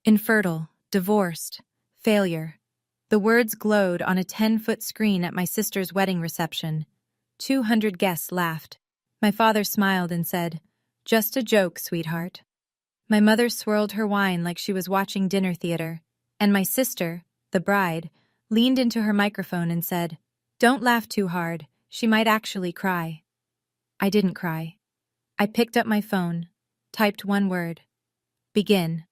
Infertile, divorced, failure. The words glowed on a 10-foot screen at my sister's wedding reception. 200 guests laughed. My father smiled and said, "Just a joke, sweetheart." My mother swirled her wine like she was watching dinner theater, and my sister, the bride, leaned into her microphone and said, "Don't laugh too hard, she might actually cry." I didn't cry. I picked up my phone, typed one word, "Begin."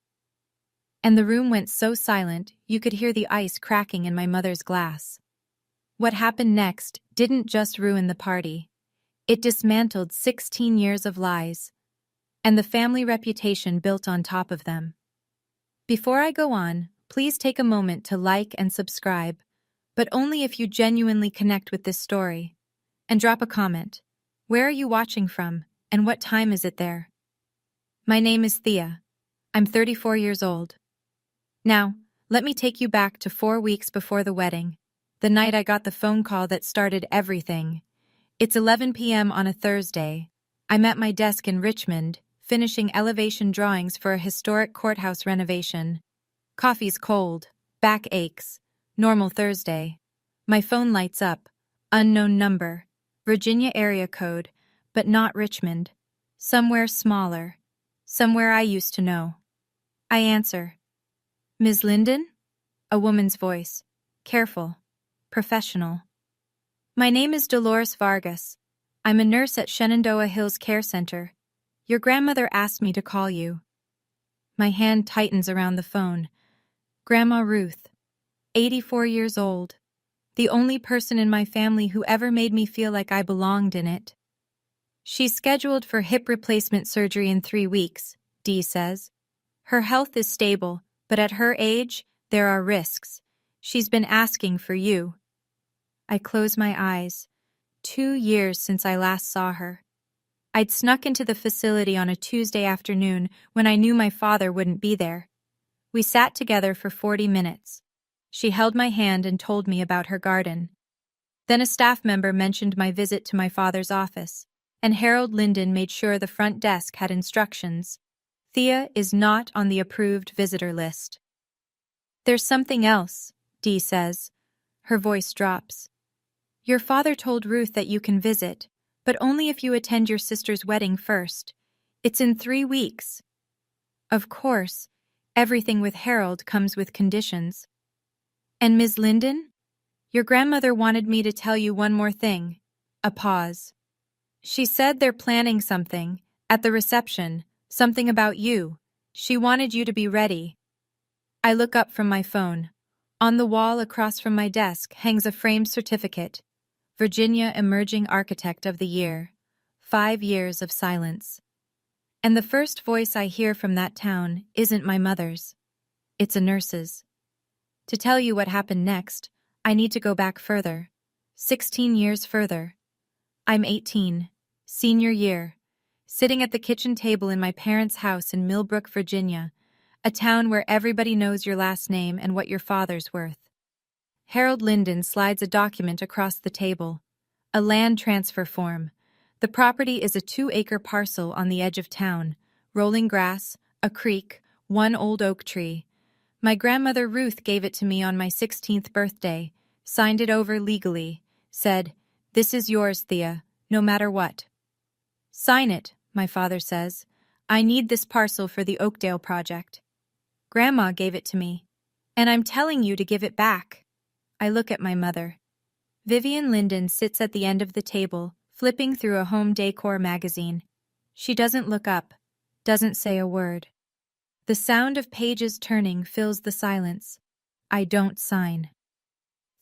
And the room went so silent you could hear the ice cracking in my mother's glass. What happened next didn't just ruin the party. It dismantled 16 years of lies, and the family reputation built on top of them. Before I go on, please take a moment to like and subscribe, but only if you genuinely connect with this story. And drop a comment. Where are you watching from, and what time is it there? My name is Thea. I'm 34 years old. Now, let me take you back to 4 weeks before the wedding, the night I got the phone call that started everything. It's 11 p.m. on a Thursday. I'm at my desk in Richmond, finishing elevation drawings for a historic courthouse renovation. Coffee's cold, back aches. Normal Thursday. My phone lights up. Unknown number. Virginia area code, but not Richmond. Somewhere smaller. Somewhere I used to know. I answer. "Ms. Linden?" A woman's voice. Careful. Professional. "My name is Dolores Vargas. I'm a nurse at Shenandoah Hills Care Center. Your grandmother asked me to call you." My hand tightens around the phone. Grandma Ruth. 84 years old. The only person in my family who ever made me feel like I belonged in it. "She's scheduled for hip replacement surgery in 3 weeks, Dee says. Her health is stable, but at her age, there are risks. She's been asking for you." I close my eyes. 2 years since I last saw her. I'd snuck into the facility on a Tuesday afternoon when I knew my father wouldn't be there. We sat together for 40 minutes. She held my hand and told me about her garden. Then a staff member mentioned my visit to my father's office, and Harold Linden made sure the front desk had instructions. Thea is not on the approved visitor list. "There's something else," Dee says. Her voice drops. "Your father told Ruth that you can visit, but only if you attend your sister's wedding first. It's in 3 weeks." Of course, everything with Harold comes with conditions. "And Ms. Linden? Your grandmother wanted me to tell you one more thing." A pause. "She said they're planning something, at the reception, something about you. She wanted you to be ready." I look up from my phone. On the wall across from my desk hangs a framed certificate. Virginia Emerging Architect of the Year. 5 years of silence. And the first voice I hear from that town isn't my mother's. It's a nurse's. To tell you what happened next, I need to go back further. 16 years further. I'm 18, senior year, sitting at the kitchen table in my parents' house in Millbrook, Virginia, a town where everybody knows your last name and what your father's worth. Harold Linden slides a document across the table. A land transfer form. The property is a 2-acre parcel on the edge of town. Rolling grass, a creek, 1 old oak tree. My grandmother Ruth gave it to me on my 16th birthday, signed it over legally, said, "This is yours, Thea, no matter what." "Sign it," my father says. "I need this parcel for the Oakdale project." "Grandma gave it to me, and I'm telling you to give it back." I look at my mother. Vivian Linden sits at the end of the table, flipping through a home decor magazine. She doesn't look up, doesn't say a word. The sound of pages turning fills the silence. I don't sign.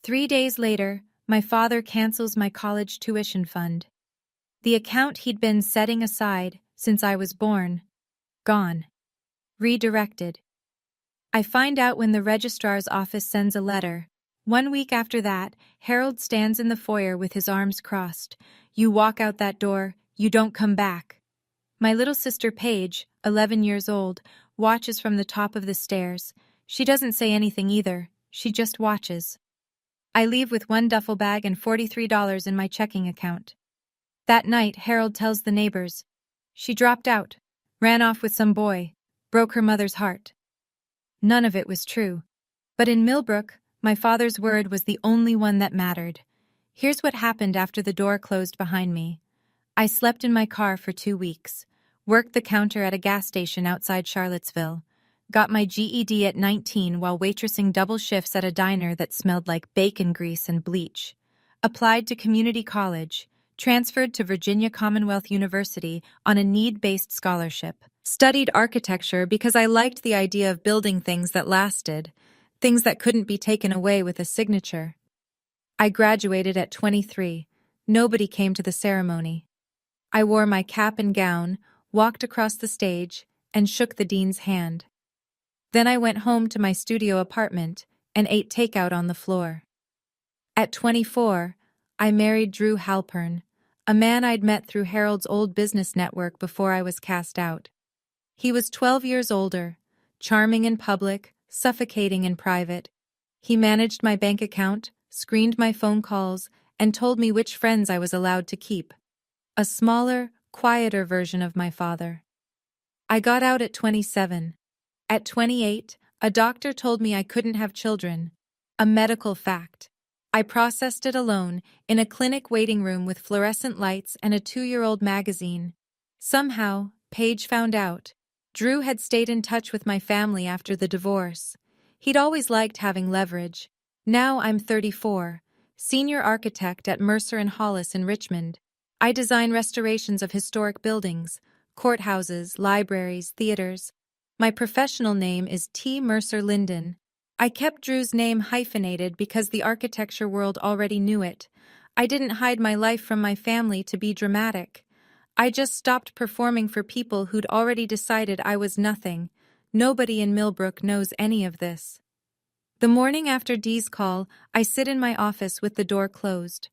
3 days later, my father cancels my college tuition fund. The account he'd been setting aside since I was born. Gone. Redirected. I find out when the registrar's office sends a letter. 1 week after that, Harold stands in the foyer with his arms crossed. "You walk out that door, you don't come back." My little sister Paige, 11 years old, watches from the top of the stairs. She doesn't say anything either, she just watches. I leave with 1 duffel bag and $43 in my checking account. That night, Harold tells the neighbors. "She dropped out, ran off with some boy, broke her mother's heart." None of it was true. But in Millbrook, my father's word was the only one that mattered. Here's what happened after the door closed behind me. I slept in my car for 2 weeks, worked the counter at a gas station outside Charlottesville, got my GED at 19 while waitressing double shifts at a diner that smelled like bacon grease and bleach, applied to community college, transferred to Virginia Commonwealth University on a need-based scholarship, studied architecture because I liked the idea of building things that lasted, things that couldn't be taken away with a signature. I graduated at 23. Nobody came to the ceremony. I wore my cap and gown, walked across the stage, and shook the dean's hand. Then I went home to my studio apartment and ate takeout on the floor. At 24, I married Drew Halpern, a man I'd met through Harold's old business network before I was cast out. He was 12 years older, charming in public, suffocating in private. He managed my bank account, screened my phone calls, and told me which friends I was allowed to keep. A smaller, quieter version of my father. I got out at 27. At 28, a doctor told me I couldn't have children. A medical fact. I processed it alone, in a clinic waiting room with fluorescent lights and a 2-year-old magazine. Somehow, Paige found out. Drew had stayed in touch with my family after the divorce. He'd always liked having leverage. Now I'm 34, senior architect at Mercer & Hollis in Richmond. I design restorations of historic buildings, courthouses, libraries, theaters. My professional name is T. Mercer Linden. I kept Drew's name hyphenated because the architecture world already knew it. I didn't hide my life from my family to be dramatic. I just stopped performing for people who'd already decided I was nothing. Nobody in Millbrook knows any of this. The morning after Dee's call, I sit in my office with the door closed.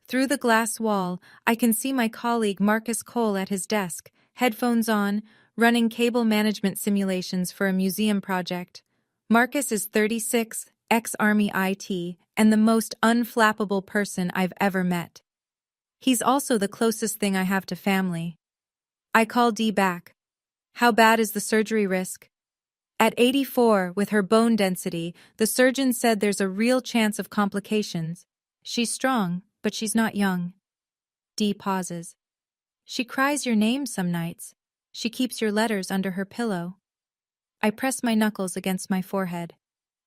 Through the glass wall, I can see my colleague Marcus Cole at his desk, headphones on, running cable management simulations for a museum project. Marcus is 36, ex-Army IT, and the most unflappable person I've ever met. He's also the closest thing I have to family. I call Dee back. How bad is the surgery risk? At 84, with her bone density, the surgeon said there's a real chance of complications. She's strong, but she's not young. Dee pauses. She cries your name some nights. She keeps your letters under her pillow. I press my knuckles against my forehead.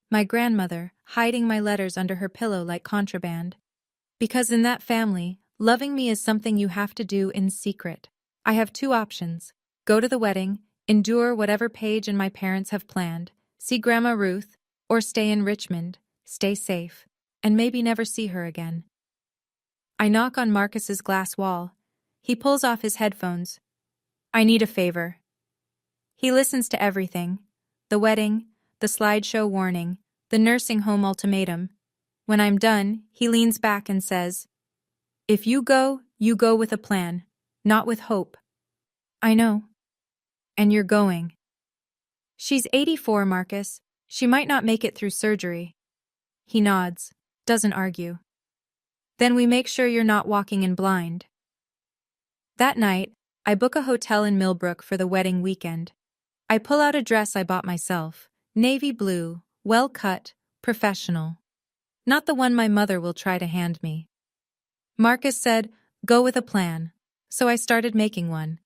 My grandmother, hiding my letters under her pillow like contraband. Because in that family, loving me is something you have to do in secret. I have 2 options. Go to the wedding, endure whatever Paige and my parents have planned, see Grandma Ruth, or stay in Richmond, stay safe, and maybe never see her again. I knock on Marcus's glass wall. He pulls off his headphones. I need a favor. He listens to everything. The wedding, the slideshow warning, the nursing home ultimatum. When I'm done, he leans back and says, "If you go with a plan, not with hope." I know. And you're going. She's 84, Marcus. She might not make it through surgery. He nods, doesn't argue. Then we make sure you're not walking in blind. That night, I book a hotel in Millbrook for the wedding weekend. I pull out a dress I bought myself, navy blue, well-cut, professional. Not the one my mother will try to hand me. Marcus said, "Go with a plan," so I started making one.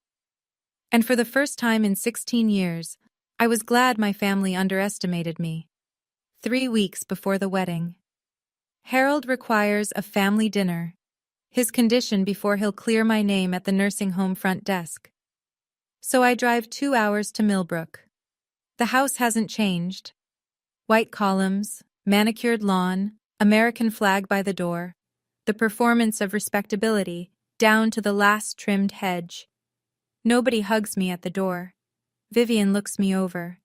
And for the first time in 16 years, I was glad my family underestimated me. 3 weeks before the wedding. Harold requires a family dinner. His condition before he'll clear my name at the nursing home front desk. So I drive 2 hours to Millbrook. The house hasn't changed. White columns, manicured lawn, American flag by the door. The performance of respectability, down to the last trimmed hedge. Nobody hugs me at the door. Vivian looks me over.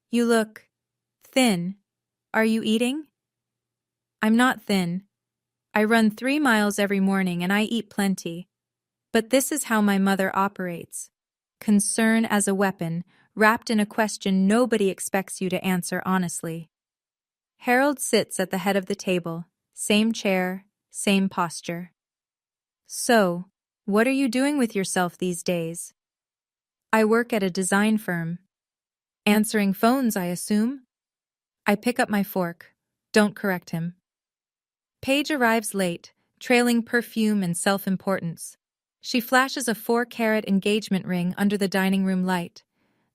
"You look thin. Are you eating?" I'm not thin. I run 3 miles every morning and I eat plenty. But this is how my mother operates. Concern as a weapon, wrapped in a question nobody expects you to answer honestly. Harold sits at the head of the table, same chair, same posture. "So, what are you doing with yourself these days?" "I work at a design firm." "Answering phones, I assume?" I pick up my fork. Don't correct him. Paige arrives late, trailing perfume and self-importance. She flashes a 4-carat engagement ring under the dining room light.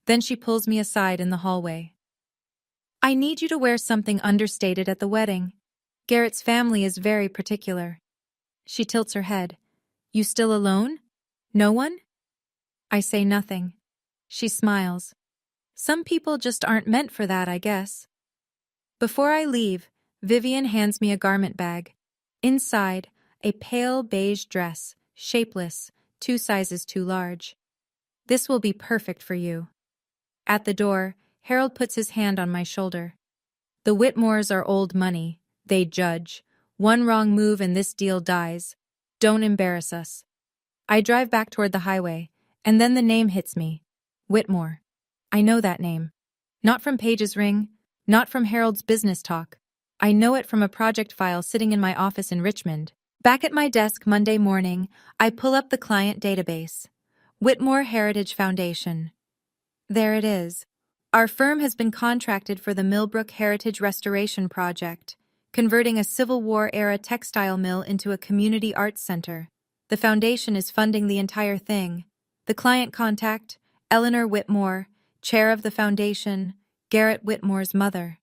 Then she pulls me aside in the hallway. I need you to wear something understated at the wedding. Garrett's family is very particular. She tilts her head. You still alone? No one? I say nothing. She smiles. Some people just aren't meant for that, I guess. Before I leave, Vivian hands me a garment bag. Inside, a pale beige dress, shapeless, 2 sizes too large. This will be perfect for you. At the door, Harold puts his hand on my shoulder. The Whitmores are old money. They judge. One wrong move and this deal dies. Don't embarrass us. I drive back toward the highway, and then the name hits me. Whitmore. I know that name. Not from Paige's ring, not from Harold's business talk. I know it from a project file sitting in my office in Richmond. Back at my desk Monday morning, I pull up the client database. Whitmore Heritage Foundation. There it is. Our firm has been contracted for the Millbrook Heritage Restoration Project, converting a Civil War-era textile mill into a community arts center. The foundation is funding the entire thing. The client contact, Eleanor Whitmore, chair of the foundation, Garrett Whitmore's mother.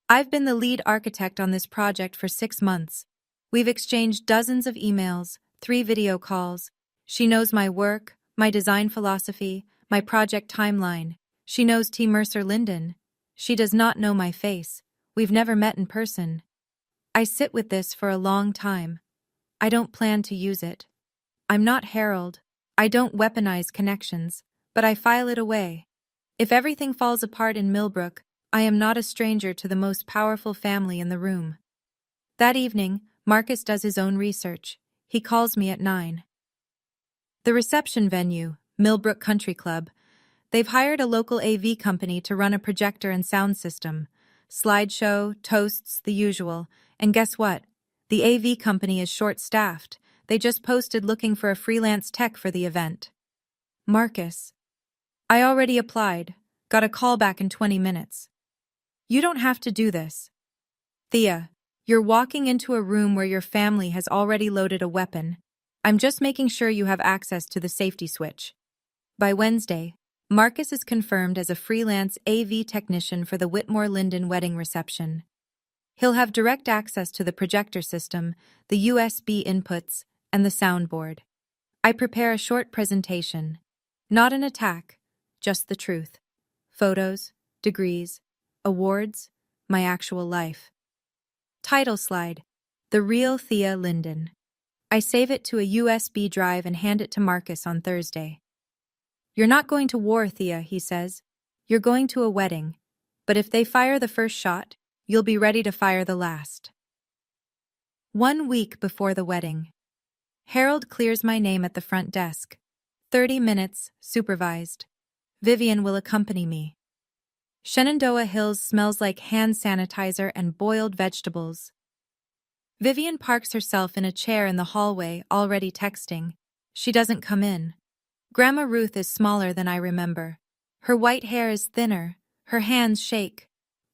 I've been the lead architect on this project for 6 months. We've exchanged dozens of emails, 3 video calls. She knows my work, my design philosophy, my project timeline. She knows T. Mercer Linden. She does not know my face. We've never met in person. I sit with this for a long time. I don't plan to use it. I'm not Harold. I don't weaponize connections, but I file it away. If everything falls apart in Millbrook, I am not a stranger to the most powerful family in the room. That evening, Marcus does his own research. He calls me at 9. The reception venue, Millbrook Country Club. They've hired a local AV company to run a projector and sound system. Slideshow, toasts, the usual. And guess what? The AV company is short-staffed. They just posted looking for a freelance tech for the event. Marcus. I already applied. Got a call back in 20 minutes. You don't have to do this. Thea, you're walking into a room where your family has already loaded a weapon. I'm just making sure you have access to the safety switch. By Wednesday, Marcus is confirmed as a freelance AV technician for the Whitmore Linden wedding reception. He'll have direct access to the projector system, the USB inputs, and the soundboard. I prepare a short presentation. Not an attack, just the truth. Photos, degrees, awards, my actual life. Title slide, The Real Thea Linden. I save it to a USB drive and hand it to Marcus on Thursday. You're not going to war, Thea, he says. You're going to a wedding. But if they fire the first shot, you'll be ready to fire the last. 1 week before the wedding. Harold clears my name at the front desk. 30 minutes, supervised. Vivian will accompany me. Shenandoah Hills smells like hand sanitizer and boiled vegetables. Vivian parks herself in a chair in the hallway, already texting. She doesn't come in. Grandma Ruth is smaller than I remember. Her white hair is thinner, her hands shake.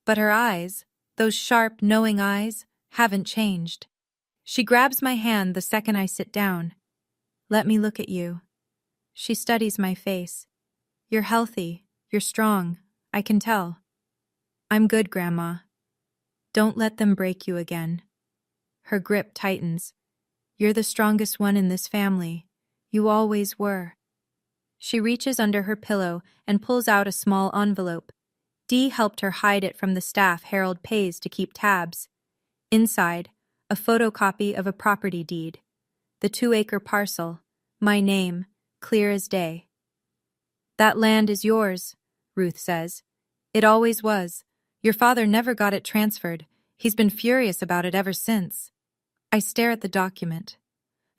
But her eyes, those sharp, knowing eyes, haven't changed. She grabs my hand the second I sit down. Let me look at you. She studies my face. You're healthy, you're strong, I can tell. I'm good, Grandma. Don't let them break you again. Her grip tightens. You're the strongest one in this family. You always were. She reaches under her pillow and pulls out a small envelope. Dee helped her hide it from the staff Harold pays to keep tabs. Inside, a photocopy of a property deed. The 2-acre parcel. My name, clear as day. That land is yours, Ruth says. It always was. Your father never got it transferred. He's been furious about it ever since. I stare at the document.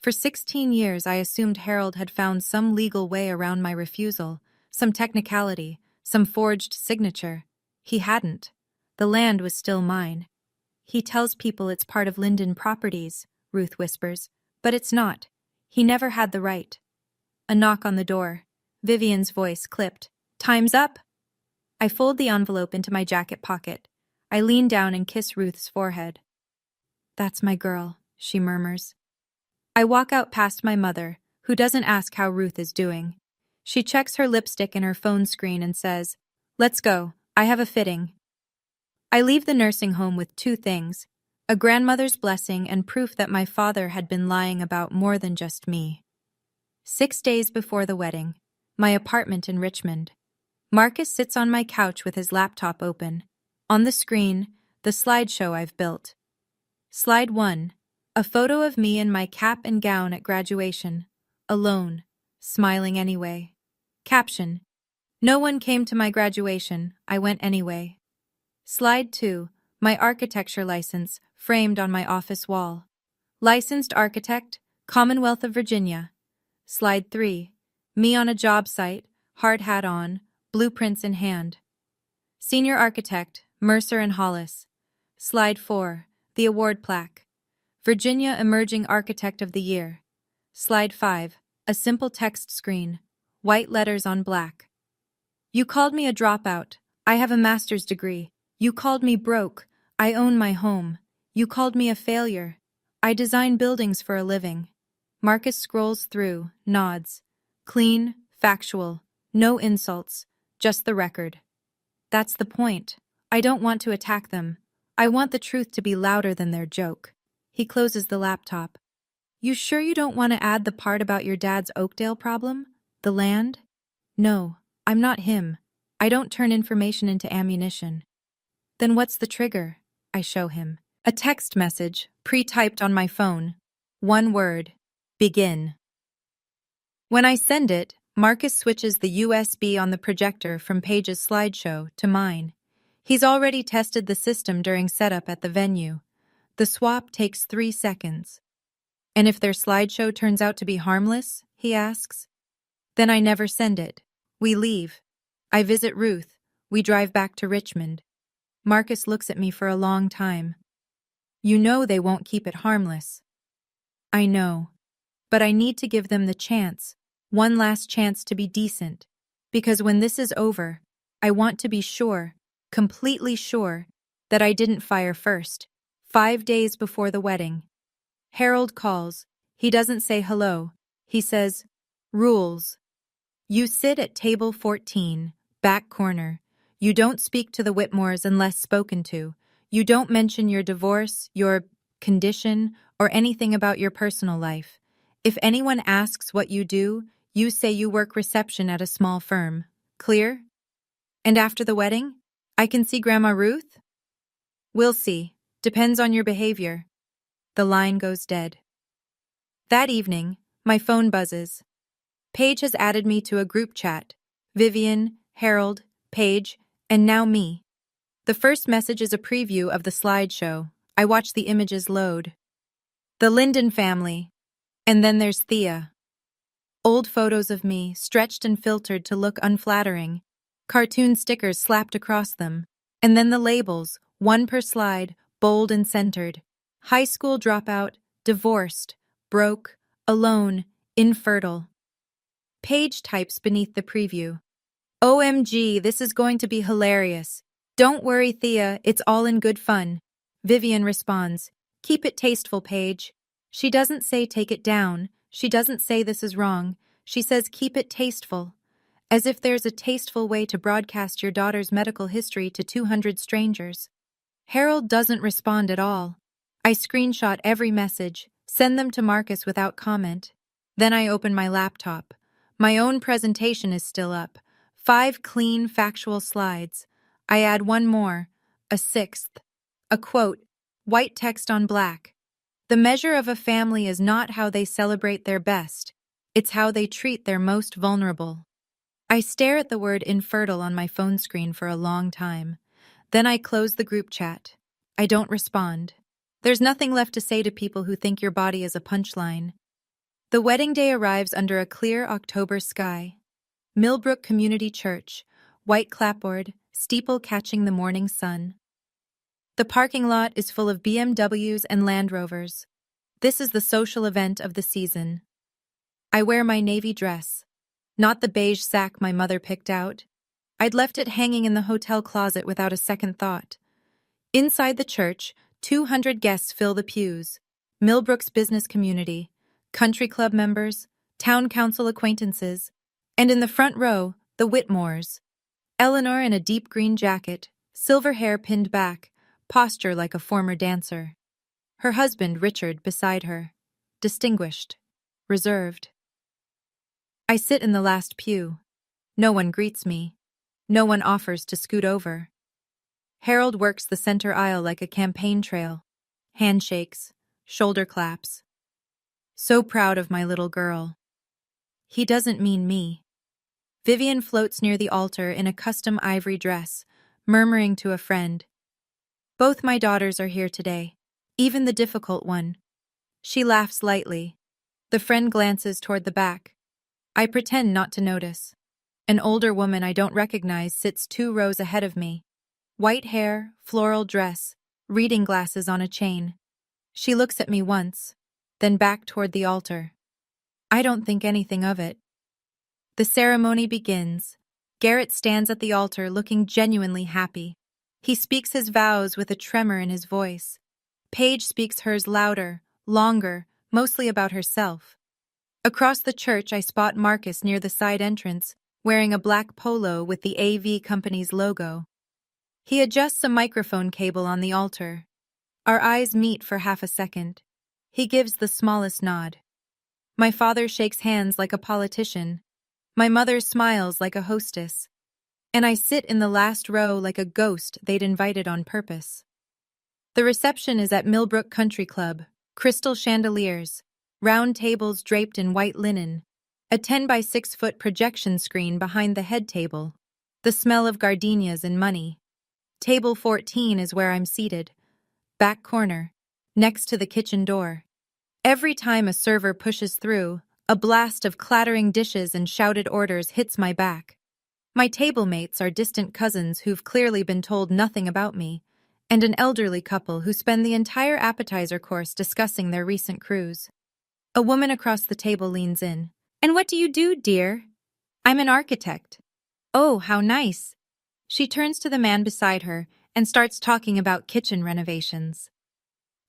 For 16 years, I assumed Harold had found some legal way around my refusal, some technicality, some forged signature. He hadn't. The land was still mine. He tells people it's part of Linden Properties, Ruth whispers, but it's not. He never had the right. A knock on the door. Vivian's voice clipped. Time's up! I fold the envelope into my jacket pocket. I lean down and kiss Ruth's forehead. "That's my girl," she murmurs. I walk out past my mother, who doesn't ask how Ruth is doing. She checks her lipstick and her phone screen and says, "Let's go, I have a fitting." I leave the nursing home with two things: a grandmother's blessing and proof that my father had been lying about more than just me. 6 days before the wedding, my apartment in Richmond. Marcus sits on my couch with his laptop open. On the screen, the slideshow I've built. Slide 1. A photo of me in my cap and gown at graduation. Alone. Smiling anyway. Caption: "No one came to my graduation, I went anyway." Slide 2. My architecture license, framed on my office wall. Licensed architect, Commonwealth of Virginia. Slide 3. Me on a job site, hard hat on, blueprints in hand. Senior architect, Mercer and Hollis. Slide 4. The award plaque. Virginia Emerging Architect of the Year. Slide 5. A simple text screen. White letters on black. "You called me a dropout. I have a master's degree. You called me broke. I own my home. You called me a failure. I design buildings for a living." Marcus scrolls through, nods. Clean, factual, no insults, just the record. That's the point. I don't want to attack them. I want the truth to be louder than their joke. He closes the laptop. "You sure you don't want to add the part about your dad's Oakdale problem? The land?" "No, I'm not him. I don't turn information into ammunition." "Then what's the trigger?" I show him. A text message, pre-typed on my phone. One word: begin. When I send it, Marcus switches the USB on the projector from Paige's slideshow to mine. He's already tested the system during setup at the venue. The swap takes 3 seconds. "And if their slideshow turns out to be harmless?" he asks. "Then I never send it. We leave. I visit Ruth. We drive back to Richmond." Marcus looks at me for a long time. "You know they won't keep it harmless." "I know. But I need to give them the chance, one last chance to be decent. Because when this is over, I want to be sure, completely sure, that I didn't fire first. 5 days before the wedding. Harold calls. He doesn't say hello. He says, "Rules. You sit at table 14, back corner. You don't speak to the Whitmores unless spoken to. You don't mention your divorce, your condition, or anything about your personal life. If anyone asks what you do, you say you work reception at a small firm. Clear? And after the wedding, I can see Grandma Ruth?" "We'll see. Depends on your behavior." The line goes dead. That evening, my phone buzzes. Paige has added me to a group chat. Vivian, Harold, Paige, and now me. The first message is a preview of the slideshow. I watch the images load. The Linden family. And then there's Thea. Old photos of me, stretched and filtered to look unflattering. Cartoon stickers slapped across them. And then the labels, one per slide, bold and centered. High school dropout, divorced, broke, alone, infertile. Paige types beneath the preview. "OMG, this is going to be hilarious. Don't worry, Thea, it's all in good fun." Vivian responds, "Keep it tasteful, Paige." She doesn't say take it down. She doesn't say this is wrong. She says keep it tasteful. As if there's a tasteful way to broadcast your daughter's medical history to 200 strangers. Harold doesn't respond at all. I screenshot every message, send them to Marcus without comment. Then I open my laptop. My own presentation is still up. 5 clean, factual slides. I add one more, a 6th. A quote, white text on black. "The measure of a family is not how they celebrate their best. It's how they treat their most vulnerable." I stare at the word infertile on my phone screen for a long time. Then I close the group chat. I don't respond. There's nothing left to say to people who think your body is a punchline. The wedding day arrives under a clear October sky. Millbrook Community Church, white clapboard, steeple catching the morning sun. The parking lot is full of BMWs and Land Rovers. This is the social event of the season. I wear my navy dress, not the beige sack my mother picked out. I'd left it hanging in the hotel closet without a second thought. Inside the church, 200 guests fill the pews. Millbrook's business community, country club members, town council acquaintances, and in the front row, the Whitmores. Eleanor in a deep green jacket, silver hair pinned back, posture like a former dancer. Her husband, Richard, beside her. Distinguished. Reserved. I sit in the last pew. No one greets me. No one offers to scoot over. Harold works the center aisle like a campaign trail. Handshakes, shoulder claps. So proud of my little girl. He doesn't mean me. Vivian floats near the altar in a custom ivory dress, murmuring to a friend. Both my daughters are here today, even the difficult one. She laughs lightly. The friend glances toward the back. I pretend not to notice. An older woman I don't recognize sits 2 rows ahead of me. White hair, floral dress, reading glasses on a chain. She looks at me once, then back toward the altar. I don't think anything of it. The ceremony begins. Garrett stands at the altar looking genuinely happy. He speaks his vows with a tremor in his voice. Paige speaks hers louder, longer, mostly about herself. Across the church I spot Marcus near the side entrance, wearing a black polo with the AV company's logo. He adjusts a microphone cable on the altar. Our eyes meet for half a second. He gives the smallest nod. My father shakes hands like a politician. My mother smiles like a hostess. And I sit in the last row like a ghost they'd invited on purpose. The reception is at Millbrook Country Club. Crystal chandeliers, round tables draped in white linen, a 10 by 6 foot projection screen behind the head table, the smell of gardenias and money. Table 14 is where I'm seated, back corner, next to the kitchen door. Every time a server pushes through, a blast of clattering dishes and shouted orders hits my back. My table mates are distant cousins who've clearly been told nothing about me, and an elderly couple who spend the entire appetizer course discussing their recent cruise. A woman across the table leans in. "And what do you do, dear?" "I'm an architect." "Oh, how nice." She turns to the man beside her and starts talking about kitchen renovations.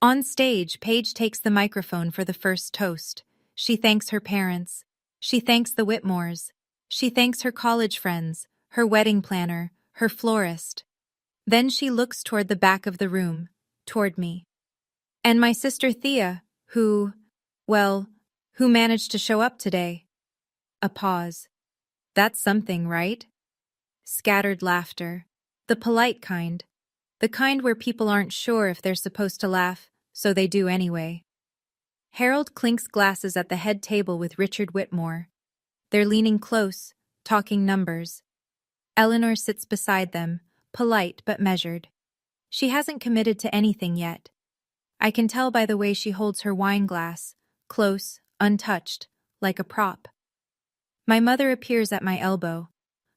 On stage, Paige takes the microphone for the first toast. She thanks her parents. She thanks the Whitmores. She thanks her college friends, her wedding planner, her florist. Then she looks toward the back of the room, toward me. "And my sister Thea, who managed to show up today." A pause. "That's something, right?" Scattered laughter. The polite kind. The kind where people aren't sure if they're supposed to laugh, so they do anyway. Harold clinks glasses at the head table with Richard Whitmore. They're leaning close, talking numbers. Eleanor sits beside them, polite but measured. She hasn't committed to anything yet. I can tell by the way she holds her wine glass, close, untouched, like a prop. My mother appears at my elbow.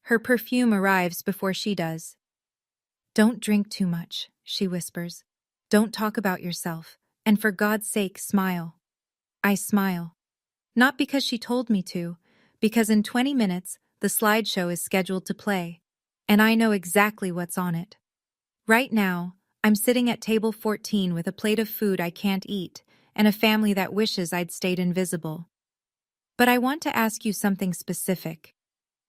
Her perfume arrives before she does. "Don't drink too much," she whispers. "Don't talk about yourself, and for God's sake, smile." I smile. Not because she told me to, because in 20 minutes, the slideshow is scheduled to play, and I know exactly what's on it. Right now, I'm sitting at table 14 with a plate of food I can't eat, and a family that wishes I'd stayed invisible. But I want to ask you something specific.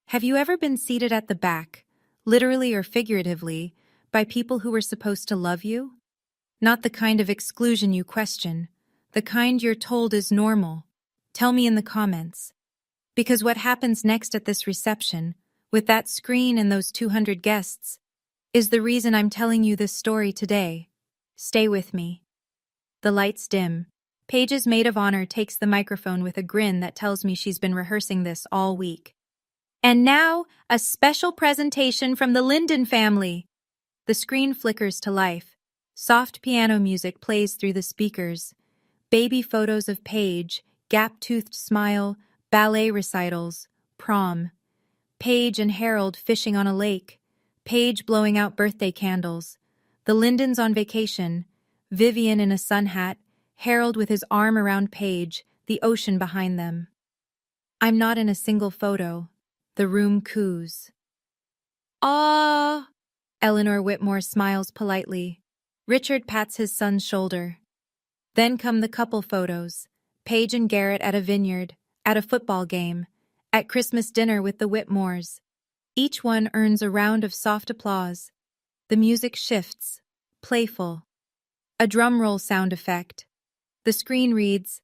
Have you ever been seated at the back, literally or figuratively, by people who were supposed to love you? Not the kind of exclusion you question, the kind you're told is normal. Tell me in the comments. Because what happens next at this reception, with that screen and those 200 guests, is the reason I'm telling you this story today. Stay with me. The lights dim. Paige's maid of honor takes the microphone with a grin that tells me she's been rehearsing this all week. "And now, a special presentation from the Linden family." The screen flickers to life. Soft piano music plays through the speakers. Baby photos of Paige, gap-toothed smile, ballet recitals, prom. Paige and Harold fishing on a lake. Paige blowing out birthday candles. The Lindens on vacation. Vivian in a sun hat. Harold with his arm around Paige, the ocean behind them. I'm not in a single photo. The room coos. "Ah!" Eleanor Whitmore smiles politely. Richard pats his son's shoulder. Then come the couple photos. Paige and Garrett at a vineyard, at a football game, at Christmas dinner with the Whitmores. Each one earns a round of soft applause. The music shifts, playful. A drum roll sound effect. The screen reads,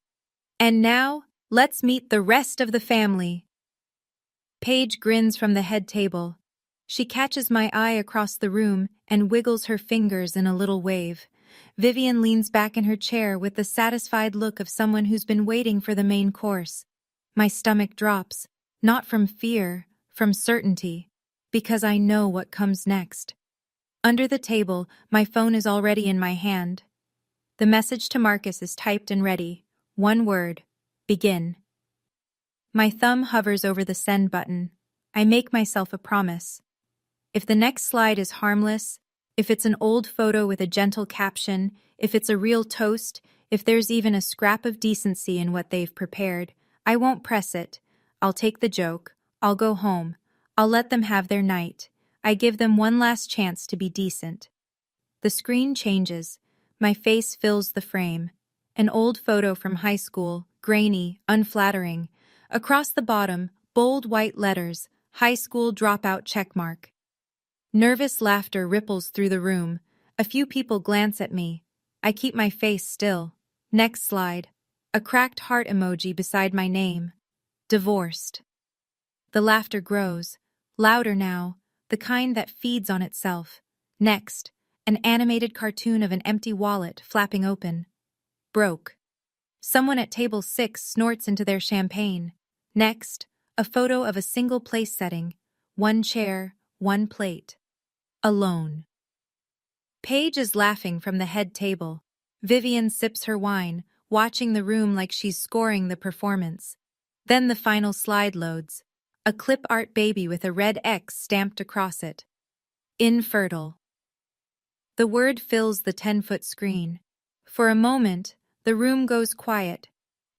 "And now, let's meet the rest of the family." Paige grins from the head table. She catches my eye across the room and wiggles her fingers in a little wave. Vivian leans back in her chair with the satisfied look of someone who's been waiting for the main course. My stomach drops, not from fear, from certainty, because I know what comes next. Under the table, my phone is already in my hand. The message to Marcus is typed and ready. One word: begin. My thumb hovers over the send button. I make myself a promise. If the next slide is harmless, if it's an old photo with a gentle caption, if it's a real toast, if there's even a scrap of decency in what they've prepared, I won't press it. I'll take the joke. I'll go home. I'll let them have their night. I give them one last chance to be decent. The screen changes. My face fills the frame. An old photo from high school, grainy, unflattering. Across the bottom, bold white letters, high school dropout checkmark. Nervous laughter ripples through the room. A few people glance at me. I keep my face still. Next slide. A cracked heart emoji beside my name. Divorced. The laughter grows. Louder now. The kind that feeds on itself. Next. An animated cartoon of an empty wallet flapping open. Broke. Someone at table 6 snorts into their champagne. Next. A photo of a single place setting. One chair, one plate. Alone. Paige is laughing from the head table. Vivian sips her wine, watching the room like she's scoring the performance. Then the final slide loads. A clip art baby with a red X stamped across it. Infertile. The word fills the 10-foot screen. For a moment, the room goes quiet.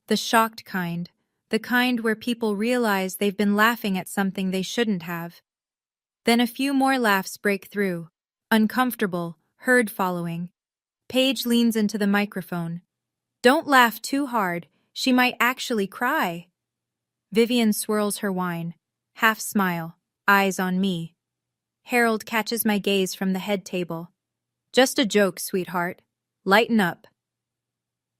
The shocked kind. The kind where people realize they've been laughing at something they shouldn't have. Then a few more laughs break through. Uncomfortable, herd following. Paige leans into the microphone. "Don't laugh too hard. She might actually cry." Vivian swirls her wine. Half smile, eyes on me. Harold catches my gaze from the head table. "Just a joke, sweetheart. Lighten up."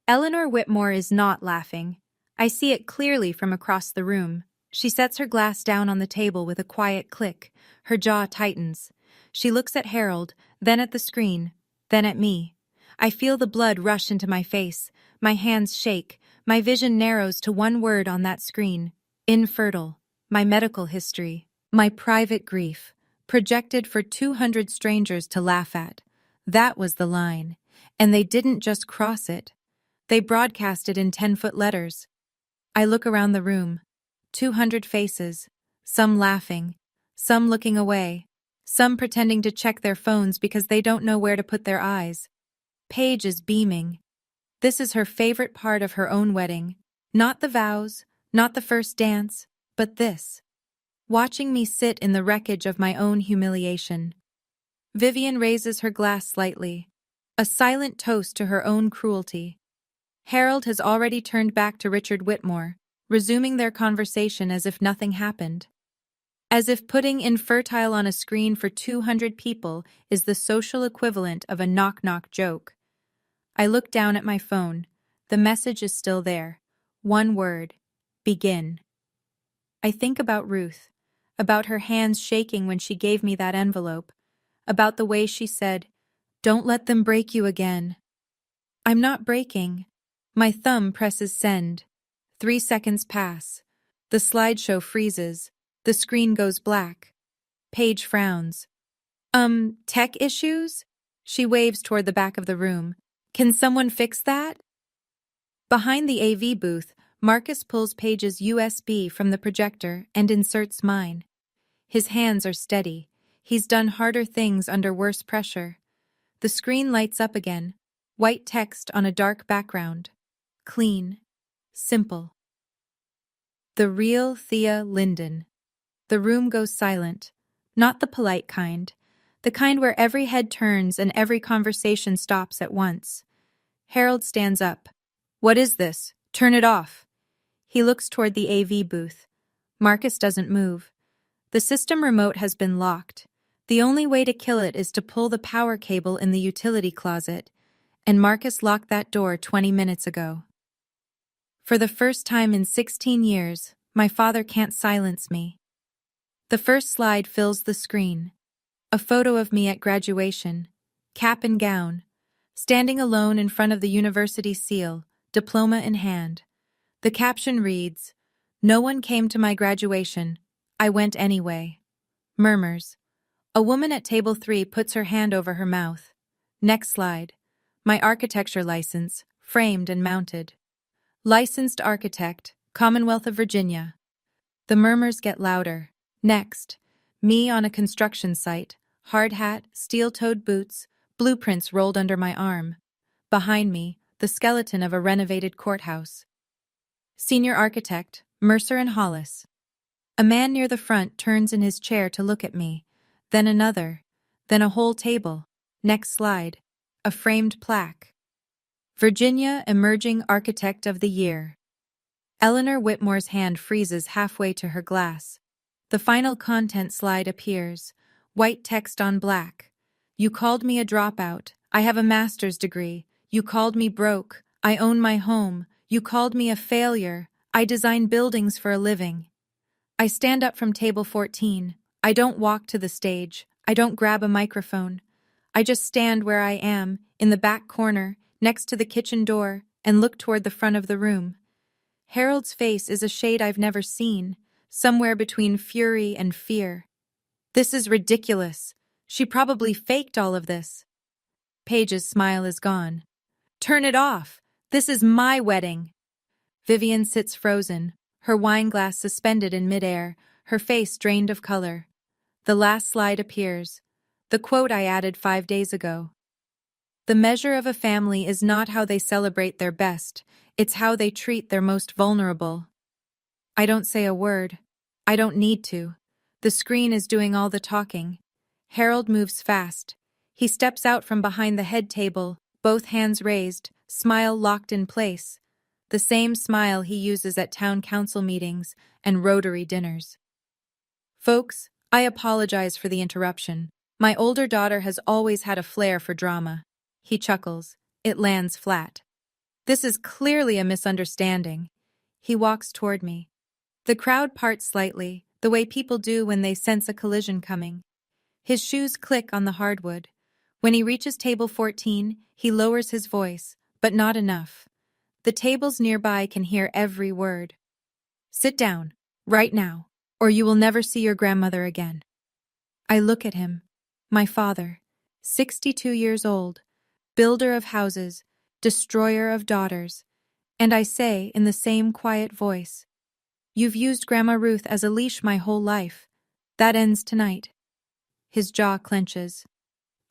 Eleanor Whitmore is not laughing. I see it clearly from across the room. She sets her glass down on the table with a quiet click. Her jaw tightens. She looks at Harold, then at the screen, then at me. I feel the blood rush into my face. My hands shake. My vision narrows to one word on that screen. Infertile. My medical history. My private grief. Projected for 200 strangers to laugh at. That was the line. And they didn't just cross it. They broadcast it in 10-foot letters. I look around the room. 200 faces, some laughing, some looking away, some pretending to check their phones because they don't know where to put their eyes. Paige is beaming. This is her favorite part of her own wedding. Not the vows, not the first dance, but this. Watching me sit in the wreckage of my own humiliation. Vivian raises her glass slightly. A silent toast to her own cruelty. Harold has already turned back to Richard Whitmore, resuming their conversation as if nothing happened. As if putting infertile on a screen for 200 people is the social equivalent of a knock-knock joke. I look down at my phone. The message is still there. One word. Begin. I think about Ruth, about her hands shaking when she gave me that envelope, about the way she said, "Don't let them break you again." I'm not breaking. My thumb presses send. 3 seconds pass. The slideshow freezes. The screen goes black. Paige frowns. Tech issues?" She waves toward the back of the room. "Can someone fix that?" Behind the AV booth, Marcus pulls Paige's USB from the projector and inserts mine. His hands are steady. He's done harder things under worse pressure. The screen lights up again. White text on a dark background. Clean. Simple. The real Thea Linden. The room goes silent. Not the polite kind. The kind where every head turns and every conversation stops at once. Harold stands up. What is this? Turn it off. He looks toward the AV booth. Marcus doesn't move. The system remote has been locked. The only way to kill it is to pull the power cable in the utility closet, and Marcus locked that door 20 minutes ago. For the first time in 16 years, my father can't silence me. The first slide fills the screen. A photo of me at graduation, cap and gown, standing alone in front of the university seal, diploma in hand. The caption reads, "No one came to my graduation. I went anyway." Murmurs. A woman at table 3 puts her hand over her mouth. Next slide. My architecture license, framed and mounted. Licensed architect, Commonwealth of Virginia. The murmurs get louder. Next. Me on a construction site, hard hat, steel-toed boots, blueprints rolled under my arm. Behind me, the skeleton of a renovated courthouse. Senior architect, Mercer and Hollis. A man near the front turns in his chair to look at me, then another, then a whole table. Next slide. A framed plaque. Virginia Emerging Architect of the Year. Eleanor Whitmore's hand freezes halfway to her glass. The final content slide appears, white text on black. You called me a dropout. I have a master's degree. You called me broke. I own my home. You called me a failure. I design buildings for a living. I stand up from table 14. I don't walk to the stage. I don't grab a microphone. I just stand where I am, in the back corner, next to the kitchen door, and look toward the front of the room. Harold's face is a shade I've never seen, somewhere between fury and fear. This is ridiculous. She probably faked all of this. Paige's smile is gone. Turn it off. This is my wedding. Vivian sits frozen, her wine glass suspended in midair, her face drained of color. The last slide appears. The quote I added 5 days ago. The measure of a family is not how they celebrate their best, it's how they treat their most vulnerable. I don't say a word. I don't need to. The screen is doing all the talking. Harold moves fast. He steps out from behind the head table, both hands raised, smile locked in place. The same smile he uses at town council meetings and Rotary dinners. Folks, I apologize for the interruption. My older daughter has always had a flair for drama. He chuckles. It lands flat. This is clearly a misunderstanding. He walks toward me. The crowd parts slightly, the way people do when they sense a collision coming. His shoes click on the hardwood. When he reaches table 14, he lowers his voice, but not enough. The tables nearby can hear every word. Sit down, right now, or you will never see your grandmother again. I look at him. My father, 62 years old, builder of houses, destroyer of daughters, and I say in the same quiet voice, "You've used Grandma Ruth as a leash my whole life. That ends tonight." His jaw clenches.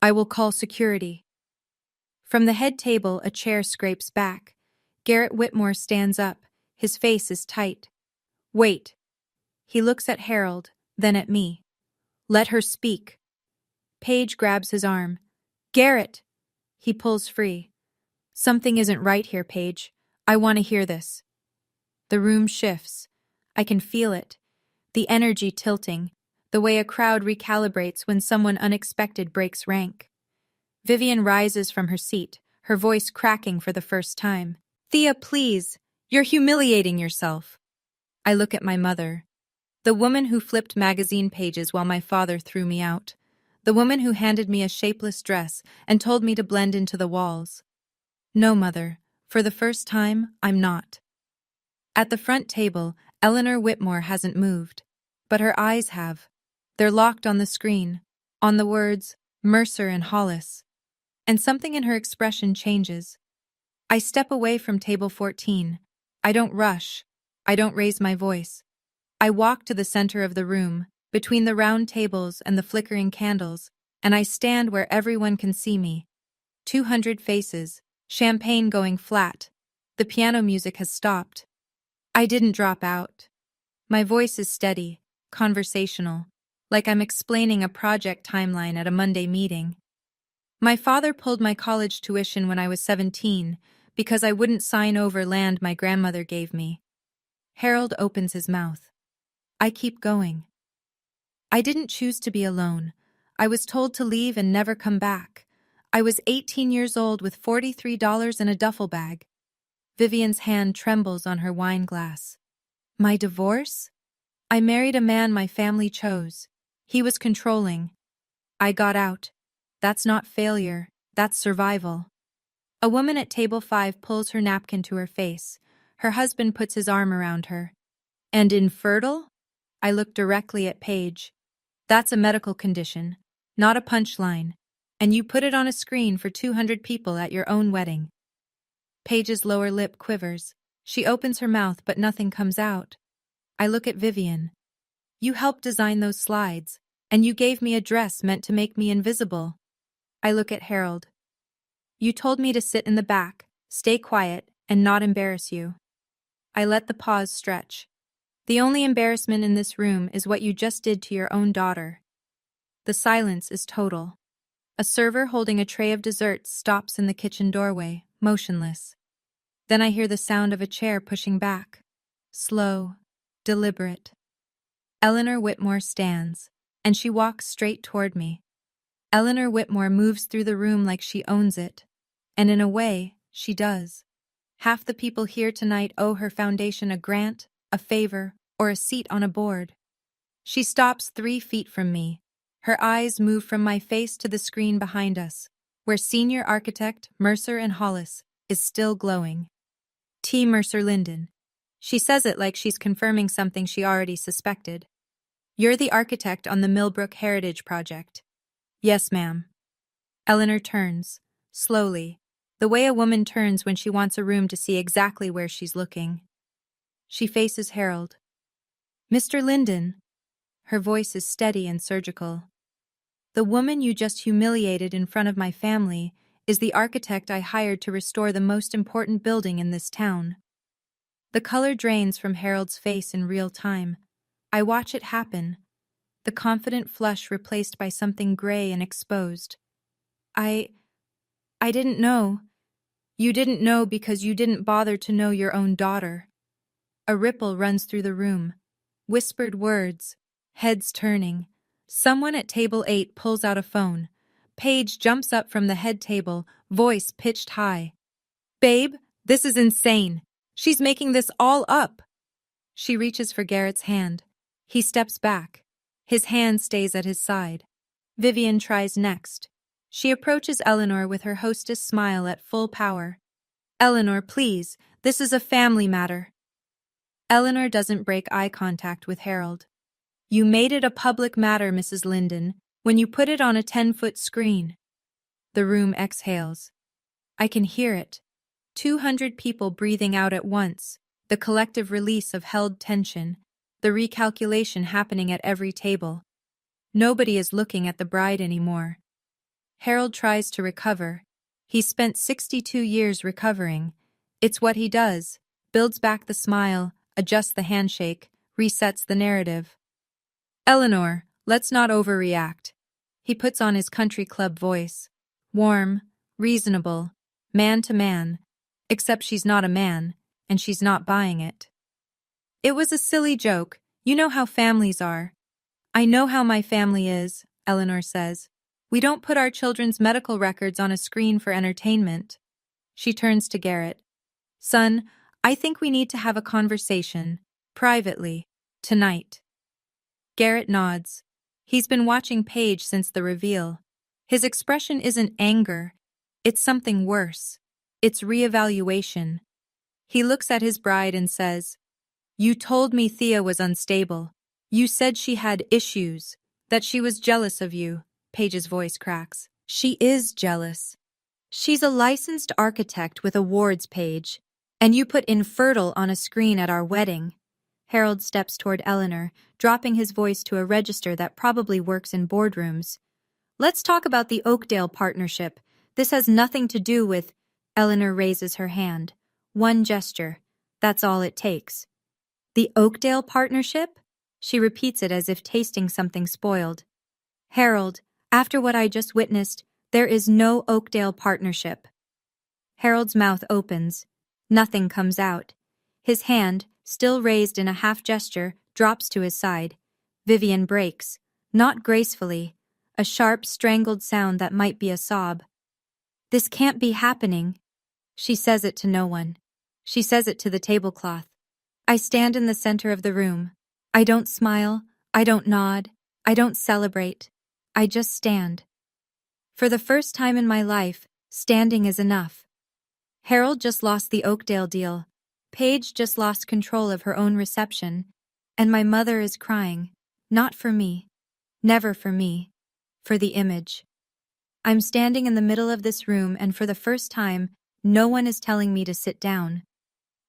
I will call security. From the head table, a chair scrapes back. Garrett Whitmore stands up. His face is tight. Wait. He looks at Harold, then at me. Let her speak. Paige grabs his arm. Garrett! He pulls free. Something isn't right here, Paige. I want to hear this. The room shifts. I can feel it. The energy tilting. The way a crowd recalibrates when someone unexpected breaks rank. Vivian rises from her seat, her voice cracking for the first time. Thea, please. You're humiliating yourself. I look at my mother. The woman who flipped magazine pages while my father threw me out. The woman who handed me a shapeless dress and told me to blend into the walls. No, Mother. For the first time, I'm not. At the front table, Eleanor Whitmore hasn't moved. But her eyes have. They're locked on the screen, on the words, Mercer and Hollis. And something in her expression changes. I step away from table 14. I don't rush. I don't raise my voice. I walk to the center of the room, between the round tables and the flickering candles, and I stand where everyone can see me. 200 faces, champagne going flat. The piano music has stopped. I didn't drop out. My voice is steady, conversational. like I'm explaining a project timeline at a Monday meeting. My father pulled my college tuition when I was 17 because I wouldn't sign over land my grandmother gave me. Harold opens his mouth. I keep going. I didn't choose to be alone. I was told to leave and never come back. I was 18 years old with $43 in a duffel bag. Vivian's hand trembles on her wine glass. My divorce? I married a man my family chose. He was controlling. I got out. That's not failure, that's survival. A woman at table 5 pulls her napkin to her face. Her husband puts his arm around her. And infertile? I look directly at Paige. That's a medical condition, not a punchline. And you put it on a screen for 200 people at your own wedding. Paige's lower lip quivers. She opens her mouth but nothing comes out. I look at Vivian. You helped design those slides, and you gave me a dress meant to make me invisible. I look at Harold. You told me to sit in the back, stay quiet, and not embarrass you. I let the pause stretch. The only embarrassment in this room is what you just did to your own daughter. The silence is total. A server holding a tray of desserts stops in the kitchen doorway, motionless. Then I hear the sound of a chair pushing back. Slow, deliberate. Eleanor Whitmore stands, and she walks straight toward me. Eleanor Whitmore moves through the room like she owns it. And in a way, she does. Half the people here tonight owe her foundation a grant, a favor, or a seat on a board. She stops 3 feet from me. Her eyes move from my face to the screen behind us, where senior architect Mercer and Hollis is still glowing. T. Mercer Linden. She says it like she's confirming something she already suspected. You're the architect on the Millbrook Heritage Project. Yes, ma'am. Eleanor turns, slowly, the way a woman turns when she wants a room to see exactly where she's looking. She faces Harold. Mr. Linden. Her voice is steady and surgical. The woman you just humiliated in front of my family is the architect I hired to restore the most important building in this town. The color drains from Harold's face in real time. I watch it happen, the confident flush replaced by something gray and exposed. I didn't know. You didn't know because you didn't bother to know your own daughter. A ripple runs through the room. Whispered words, heads turning. Someone at table 8 pulls out a phone. Paige jumps up from the head table, voice pitched high. Babe, this is insane. She's making this all up. She reaches for Garrett's hand. He steps back. His hand stays at his side. Vivian tries next. She approaches Eleanor with her hostess smile at full power. Eleanor, please, this is a family matter. Eleanor doesn't break eye contact with Harold. You made it a public matter, Mrs. Linden, when you put it on a 10-foot screen. The room exhales. I can hear it. 200 people breathing out at once, the collective release of held tension, the recalculation happening at every table. Nobody is looking at the bride anymore. Harold tries to recover. He spent 62 years recovering. It's what he does. Builds back the smile, adjusts the handshake, resets the narrative. Eleanor, let's not overreact. He puts on his country club voice. Warm, reasonable, man to man, except she's not a man, and she's not buying it. It was a silly joke. You know how families are. I know how my family is, Eleanor says. We don't put our children's medical records on a screen for entertainment. She turns to Garrett. Son, I think we need to have a conversation, privately, tonight. Garrett nods. He's been watching Paige since the reveal. His expression isn't anger. It's something worse. It's reevaluation. He looks at his bride and says, You told me Thea was unstable. You said she had issues, that she was jealous of you. Paige's voice cracks. She is jealous. She's a licensed architect with awards, Paige, and you put infertile on a screen at our wedding. Harold steps toward Eleanor, dropping his voice to a register that probably works in boardrooms. Let's talk about the Oakdale partnership. This has nothing to do with... Eleanor raises her hand. One gesture. That's all it takes. The Oakdale partnership? She repeats it as if tasting something spoiled. Harold, after what I just witnessed, there is no Oakdale partnership. Harold's mouth opens. Nothing comes out. His hand, still raised in a half gesture, drops to his side. Vivian breaks, not gracefully, a sharp, strangled sound that might be a sob. This can't be happening. She says it to no one. She says it to the tablecloth. I stand in the center of the room. I don't smile. I don't nod. I don't celebrate. I just stand. For the first time in my life, standing is enough. Harold just lost the Oakdale deal. Paige just lost control of her own reception. And my mother is crying. Not for me. Never for me. For the image. I'm standing in the middle of this room, and for the first time, no one is telling me to sit down.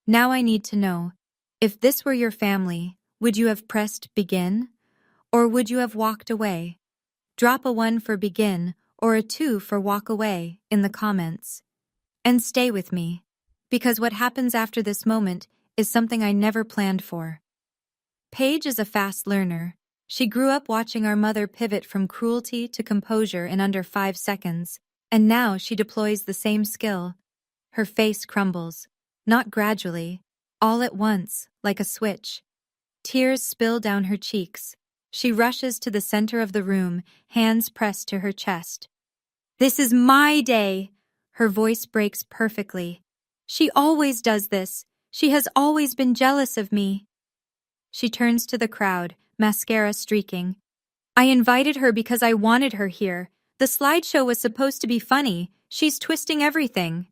Now I need to know, if this were your family, would you have pressed begin? Or would you have walked away? Drop a 1 for begin or a 2 for walk away in the comments. And stay with me, because what happens after this moment is something I never planned for. Paige is a fast learner. She grew up watching our mother pivot from cruelty to composure in under 5 seconds, and now she deploys the same skill. Her face crumbles, not gradually, all at once, like a switch. Tears spill down her cheeks. She rushes to the center of the room, hands pressed to her chest. This is my day! Her voice breaks perfectly. She always does this. She has always been jealous of me. She turns to the crowd, mascara streaking. I invited her because I wanted her here. The slideshow was supposed to be funny. She's twisting everything.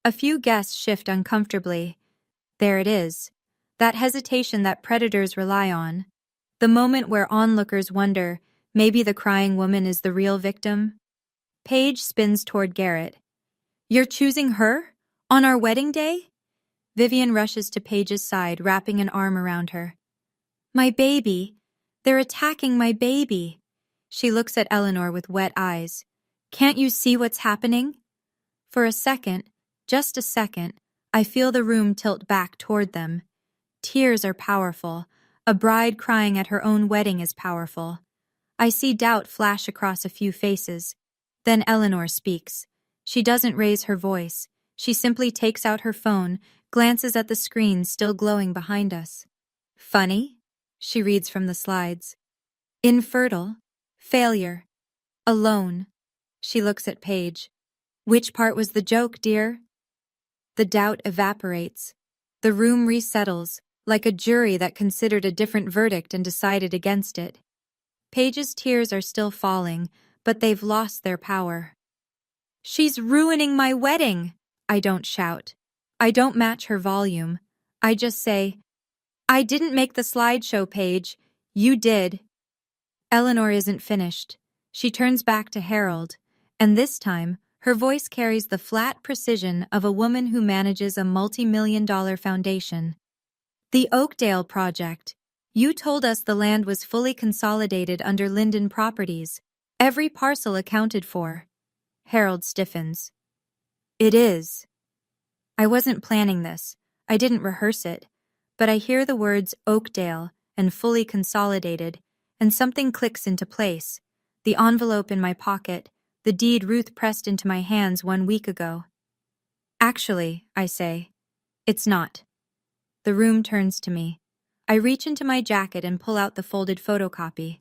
A few guests shift uncomfortably. There it is. That hesitation that predators rely on. The moment where onlookers wonder, maybe the crying woman is the real victim. Paige spins toward Garrett. You're choosing her? On our wedding day? Vivian rushes to Paige's side, wrapping an arm around her. My baby. They're attacking my baby. She looks at Eleanor with wet eyes. Can't you see what's happening? For a second, just a second, I feel the room tilt back toward them. Tears are powerful. A bride crying at her own wedding is powerful. I see doubt flash across a few faces. Then Eleanor speaks. She doesn't raise her voice. She simply takes out her phone, glances at the screen still glowing behind us. Funny? She reads from the slides. Infertile. Failure. Alone. She looks at Paige. Which part was the joke, dear? The doubt evaporates. The room resettles, like a jury that considered a different verdict and decided against it. Paige's tears are still falling, but they've lost their power. She's ruining my wedding! I don't shout. I don't match her volume. I just say, I didn't make the slideshow, Paige. You did. Eleanor isn't finished. She turns back to Harold, and this time, her voice carries the flat precision of a woman who manages a multi-million-dollar foundation. The Oakdale Project. You told us the land was fully consolidated under Linden Properties. Every parcel accounted for. Harold stiffens. It is. I wasn't planning this. I didn't rehearse it. But I hear the words Oakdale and fully consolidated, and something clicks into place. The envelope in my pocket, the deed Ruth pressed into my hands 1 week ago. Actually, I say, it's not. The room turns to me. I reach into my jacket and pull out the folded photocopy.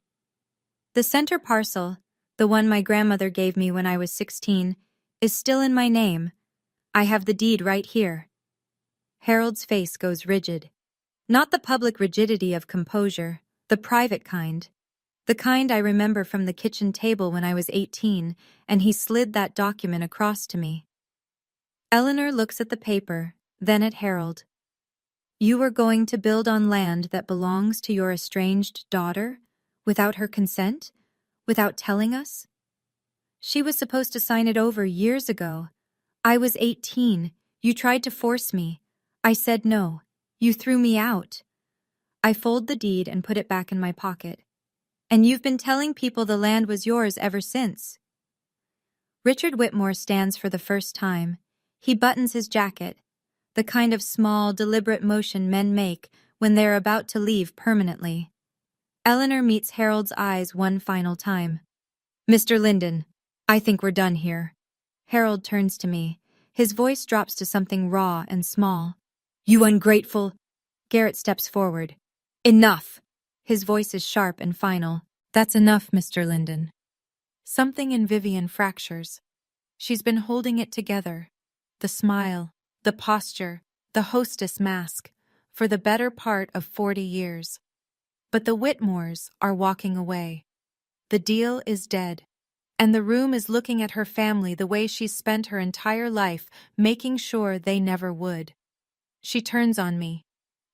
The center parcel, the one my grandmother gave me when I was 16, is still in my name. I have the deed right here. Harold's face goes rigid. Not the public rigidity of composure, the private kind. The kind I remember from the kitchen table when I was 18, and he slid that document across to me. Eleanor looks at the paper, then at Harold. You were going to build on land that belongs to your estranged daughter, without her consent? Without telling us? She was supposed to sign it over years ago. I was 18. You tried to force me. I said no. You threw me out. I fold the deed and put it back in my pocket. And you've been telling people the land was yours ever since. Richard Whitmore stands for the first time. He buttons his jacket, the kind of small, deliberate motion men make when they're about to leave permanently. Eleanor meets Harold's eyes one final time. Mr. Linden, I think we're done here. Harold turns to me. His voice drops to something raw and small. You ungrateful. Garrett steps forward. Enough. His voice is sharp and final. That's enough, Mr. Linden. Something in Vivian fractures. She's been holding it together. The smile, the posture, the hostess mask, for the better part of 40 years. But the Whitmores are walking away. The deal is dead. And the room is looking at her family the way she's spent her entire life, making sure they never would. She turns on me.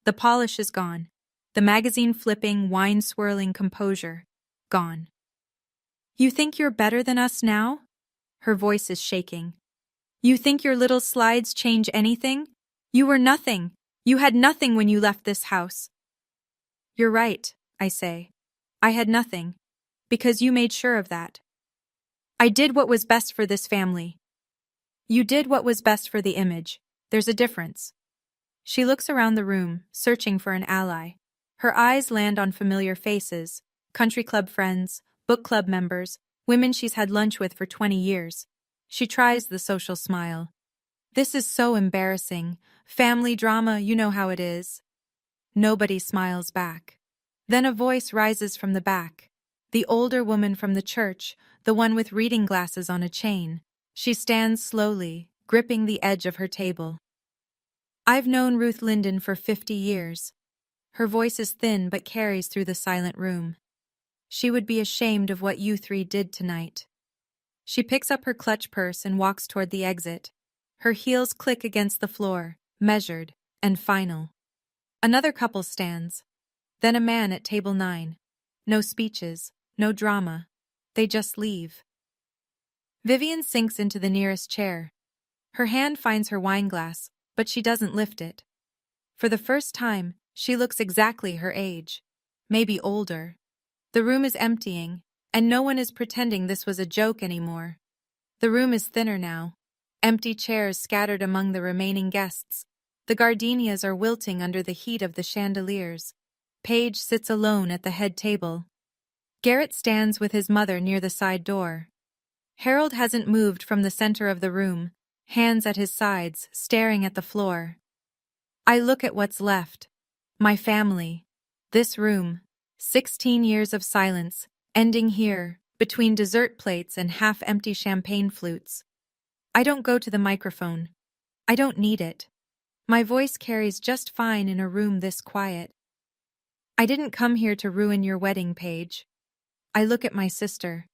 The polish is gone. The magazine-flipping, wine-swirling composure. Gone. You think you're better than us now? Her voice is shaking. You think your little slides change anything? You were nothing. You had nothing when you left this house. You're right, I say. I had nothing. Because you made sure of that. I did what was best for this family. You did what was best for the image. There's a difference. She looks around the room, searching for an ally. Her eyes land on familiar faces, country club friends, book club members, women she's had lunch with for 20 years. She tries the social smile. This is so embarrassing. Family drama, you know how it is. Nobody smiles back. Then a voice rises from the back. The older woman from the church, the one with reading glasses on a chain. She stands slowly, gripping the edge of her table. I've known Ruth Linden for 50 years. Her voice is thin but carries through the silent room. She would be ashamed of what you three did tonight. She picks up her clutch purse and walks toward the exit. Her heels click against the floor, measured and final. Another couple stands. Then a man at table 9. No speeches, no drama. They just leave. Vivian sinks into the nearest chair. Her hand finds her wine glass, but she doesn't lift it. For the first time, she looks exactly her age. Maybe older. The room is emptying, and no one is pretending this was a joke anymore. The room is thinner now. Empty chairs scattered among the remaining guests. The gardenias are wilting under the heat of the chandeliers. Paige sits alone at the head table. Garrett stands with his mother near the side door. Harold hasn't moved from the center of the room, hands at his sides, staring at the floor. I look at what's left. My family. This room. 16 years of silence, ending here, between dessert plates and half-empty champagne flutes. I don't go to the microphone. I don't need it. My voice carries just fine in a room this quiet. I didn't come here to ruin your wedding, Paige. I look at my sister.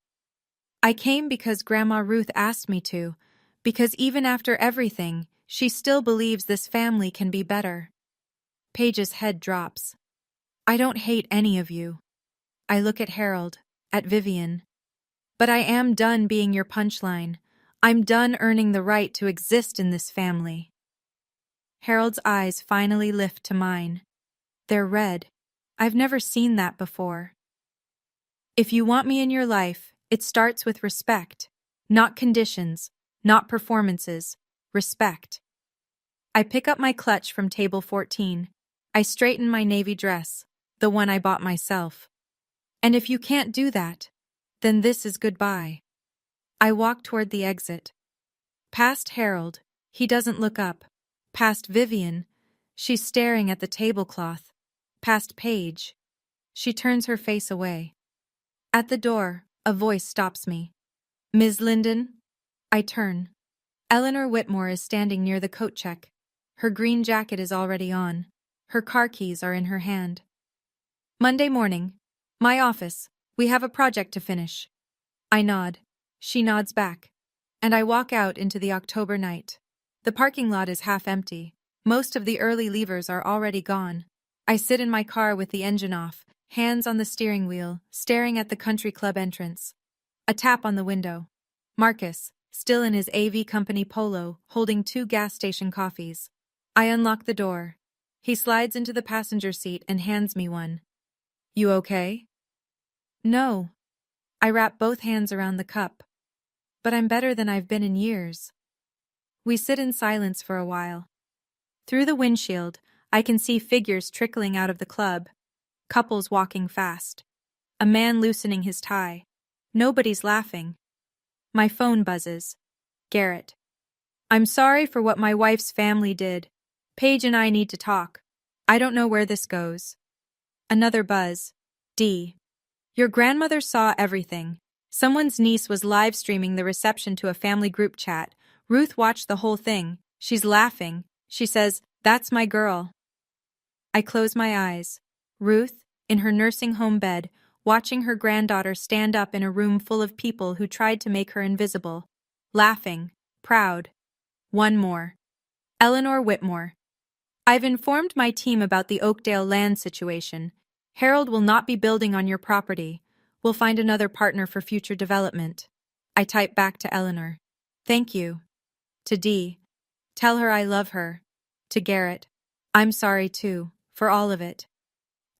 I came because Grandma Ruth asked me to, because even after everything, she still believes this family can be better. Paige's head drops. I don't hate any of you. I look at Harold, at Vivian. But I am done being your punchline. I'm done earning the right to exist in this family. Harold's eyes finally lift to mine. They're red. I've never seen that before. If you want me in your life, it starts with respect. Not conditions, not performances. Respect. I pick up my clutch from table 14. I straighten my navy dress, the one I bought myself. And if you can't do that, then this is goodbye. I walk toward the exit. Past Harold, he doesn't look up. Past Vivian, she's staring at the tablecloth. Past Paige, she turns her face away. At the door, a voice stops me. Ms. Linden? I turn. Eleanor Whitmore is standing near the coat check. Her green jacket is already on. Her car keys are in her hand. Monday morning. My office. We have a project to finish. I nod. She nods back. And I walk out into the October night. The parking lot is half empty. Most of the early leavers are already gone. I sit in my car with the engine off, hands on the steering wheel, staring at the country club entrance. A tap on the window. Marcus, still in his AV company polo, holding 2 gas station coffees. I unlock the door. He slides into the passenger seat and hands me one. You okay? No. I wrap both hands around the cup. But I'm better than I've been in years. We sit in silence for a while. Through the windshield, I can see figures trickling out of the club. Couples walking fast. A man loosening his tie. Nobody's laughing. My phone buzzes. Garrett. I'm sorry for what my wife's family did. Paige and I need to talk. I don't know where this goes. Another buzz. D. Your grandmother saw everything. Someone's niece was live streaming the reception to a family group chat. Ruth watched the whole thing. She's laughing. She says, "That's my girl." I close my eyes. Ruth, in her nursing home bed, watching her granddaughter stand up in a room full of people who tried to make her invisible. Laughing. Proud. One more. Eleanor Whitmore. I've informed my team about the Oakdale land situation. Harold will not be building on your property. We'll find another partner for future development. I type back to Eleanor. Thank you. To Dee. Tell her I love her. To Garrett. I'm sorry too, for all of it.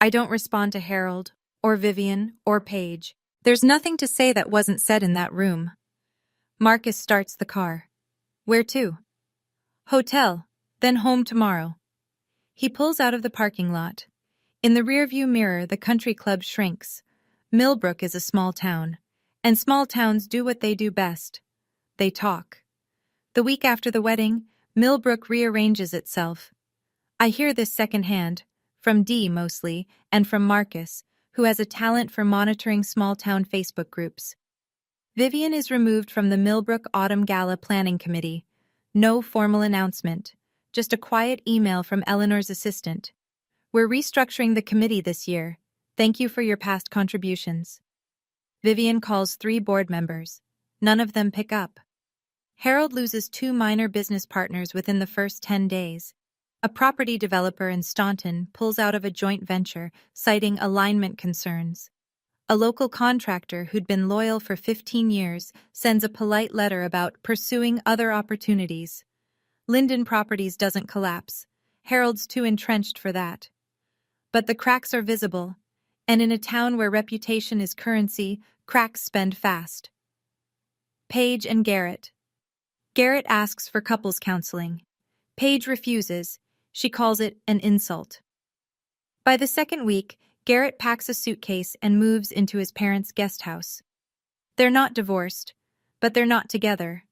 I don't respond to Harold, or Vivian, or Paige. There's nothing to say that wasn't said in that room. Marcus starts the car. Where to? Hotel, then home tomorrow. He pulls out of the parking lot. In the rearview mirror, the country club shrinks. Millbrook is a small town, and small towns do what they do best. They talk. The week after the wedding, Millbrook rearranges itself. I hear this secondhand, from Dee mostly, and from Marcus, who has a talent for monitoring small-town Facebook groups. Vivian is removed from the Millbrook Autumn Gala Planning Committee. No formal announcement, just a quiet email from Eleanor's assistant. We're restructuring the committee this year. Thank you for your past contributions. Vivian calls 3 board members. None of them pick up. Harold loses 2 minor business partners within the first 10 days. A property developer in Staunton pulls out of a joint venture, citing alignment concerns. A local contractor who'd been loyal for 15 years sends a polite letter about pursuing other opportunities. Linden Properties doesn't collapse. Harold's too entrenched for that. But the cracks are visible, and in a town where reputation is currency, cracks spend fast. Paige and Garrett. Garrett asks for couples counseling. Paige refuses. She calls it an insult. By the second week, Garrett packs a suitcase and moves into his parents' guest house. They're not divorced, but they're not together.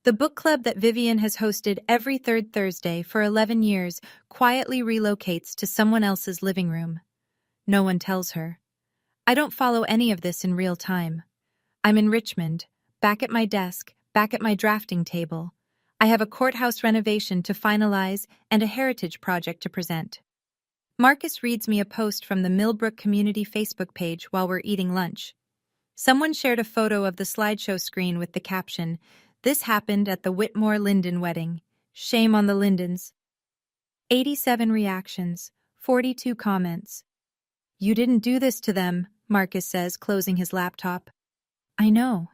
The book club that Vivian has hosted every third Thursday for 11 years quietly relocates to someone else's living room. No one tells her. I don't follow any of this in real time. I'm in Richmond, back at my desk, back at my drafting table. I have a courthouse renovation to finalize and a heritage project to present. Marcus reads me a post from the Millbrook Community Facebook page while we're eating lunch. Someone shared a photo of the slideshow screen with the caption, "This happened at the Whitmore-Linden wedding. Shame on the Lindens." 87 reactions, 42 comments. You didn't do this to them, Marcus says, closing his laptop. I know.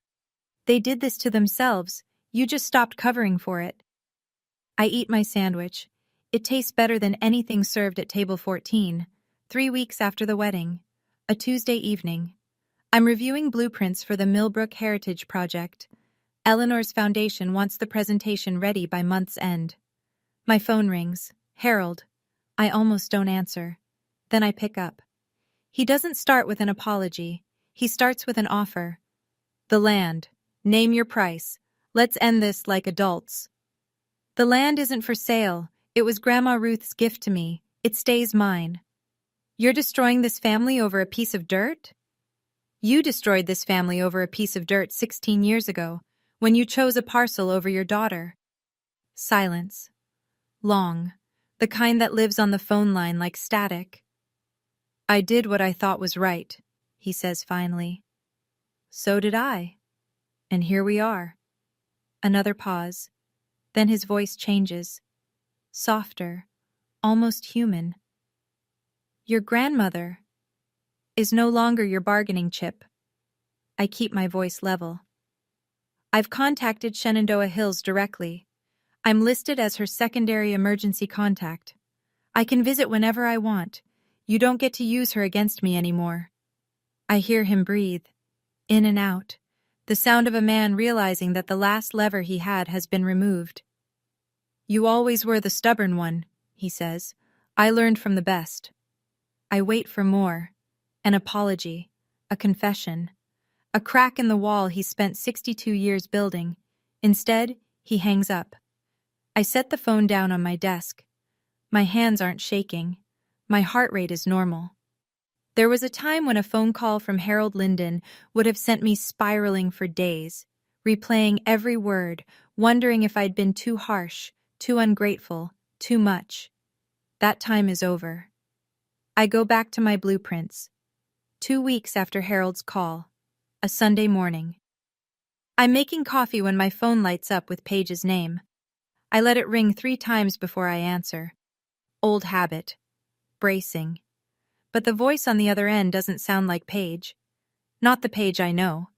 They did this to themselves. You just stopped covering for it. I eat my sandwich. It tastes better than anything served at table 14, 3 weeks after the wedding, a Tuesday evening. I'm reviewing blueprints for the Millbrook Heritage Project. Eleanor's foundation wants the presentation ready by month's end. My phone rings. Harold. I almost don't answer. Then I pick up. He doesn't start with an apology. He starts with an offer. The land. Name your price. Let's end this like adults. The land isn't for sale. It was Grandma Ruth's gift to me. It stays mine. You're destroying this family over a piece of dirt? You destroyed this family over a piece of dirt 16 years ago, when you chose a parcel over your daughter. Silence. Long. The kind that lives on the phone line like static. I did what I thought was right, he says finally. So did I. And here we are. Another pause. Then his voice changes. Softer, almost human. Your grandmother is no longer your bargaining chip. I keep my voice level. I've contacted Shenandoah Hills directly. I'm listed as her secondary emergency contact. I can visit whenever I want. You don't get to use her against me anymore. I hear him breathe, in and out, the sound of a man realizing that the last lever he had has been removed. You always were the stubborn one, he says. I learned from the best. I wait for more. An apology. A confession. A crack in the wall he spent 62 years building. Instead, he hangs up. I set the phone down on my desk. My hands aren't shaking. My heart rate is normal. There was a time when a phone call from Harold Linden would have sent me spiraling for days, replaying every word, wondering if I'd been too harsh, too ungrateful, too much. That time is over. I go back to my blueprints. 2 weeks after Harold's call. A Sunday morning. I'm making coffee when my phone lights up with Paige's name. I let it ring 3 times before I answer. Old habit. Bracing. But the voice on the other end doesn't sound like Paige. Not the Paige I know.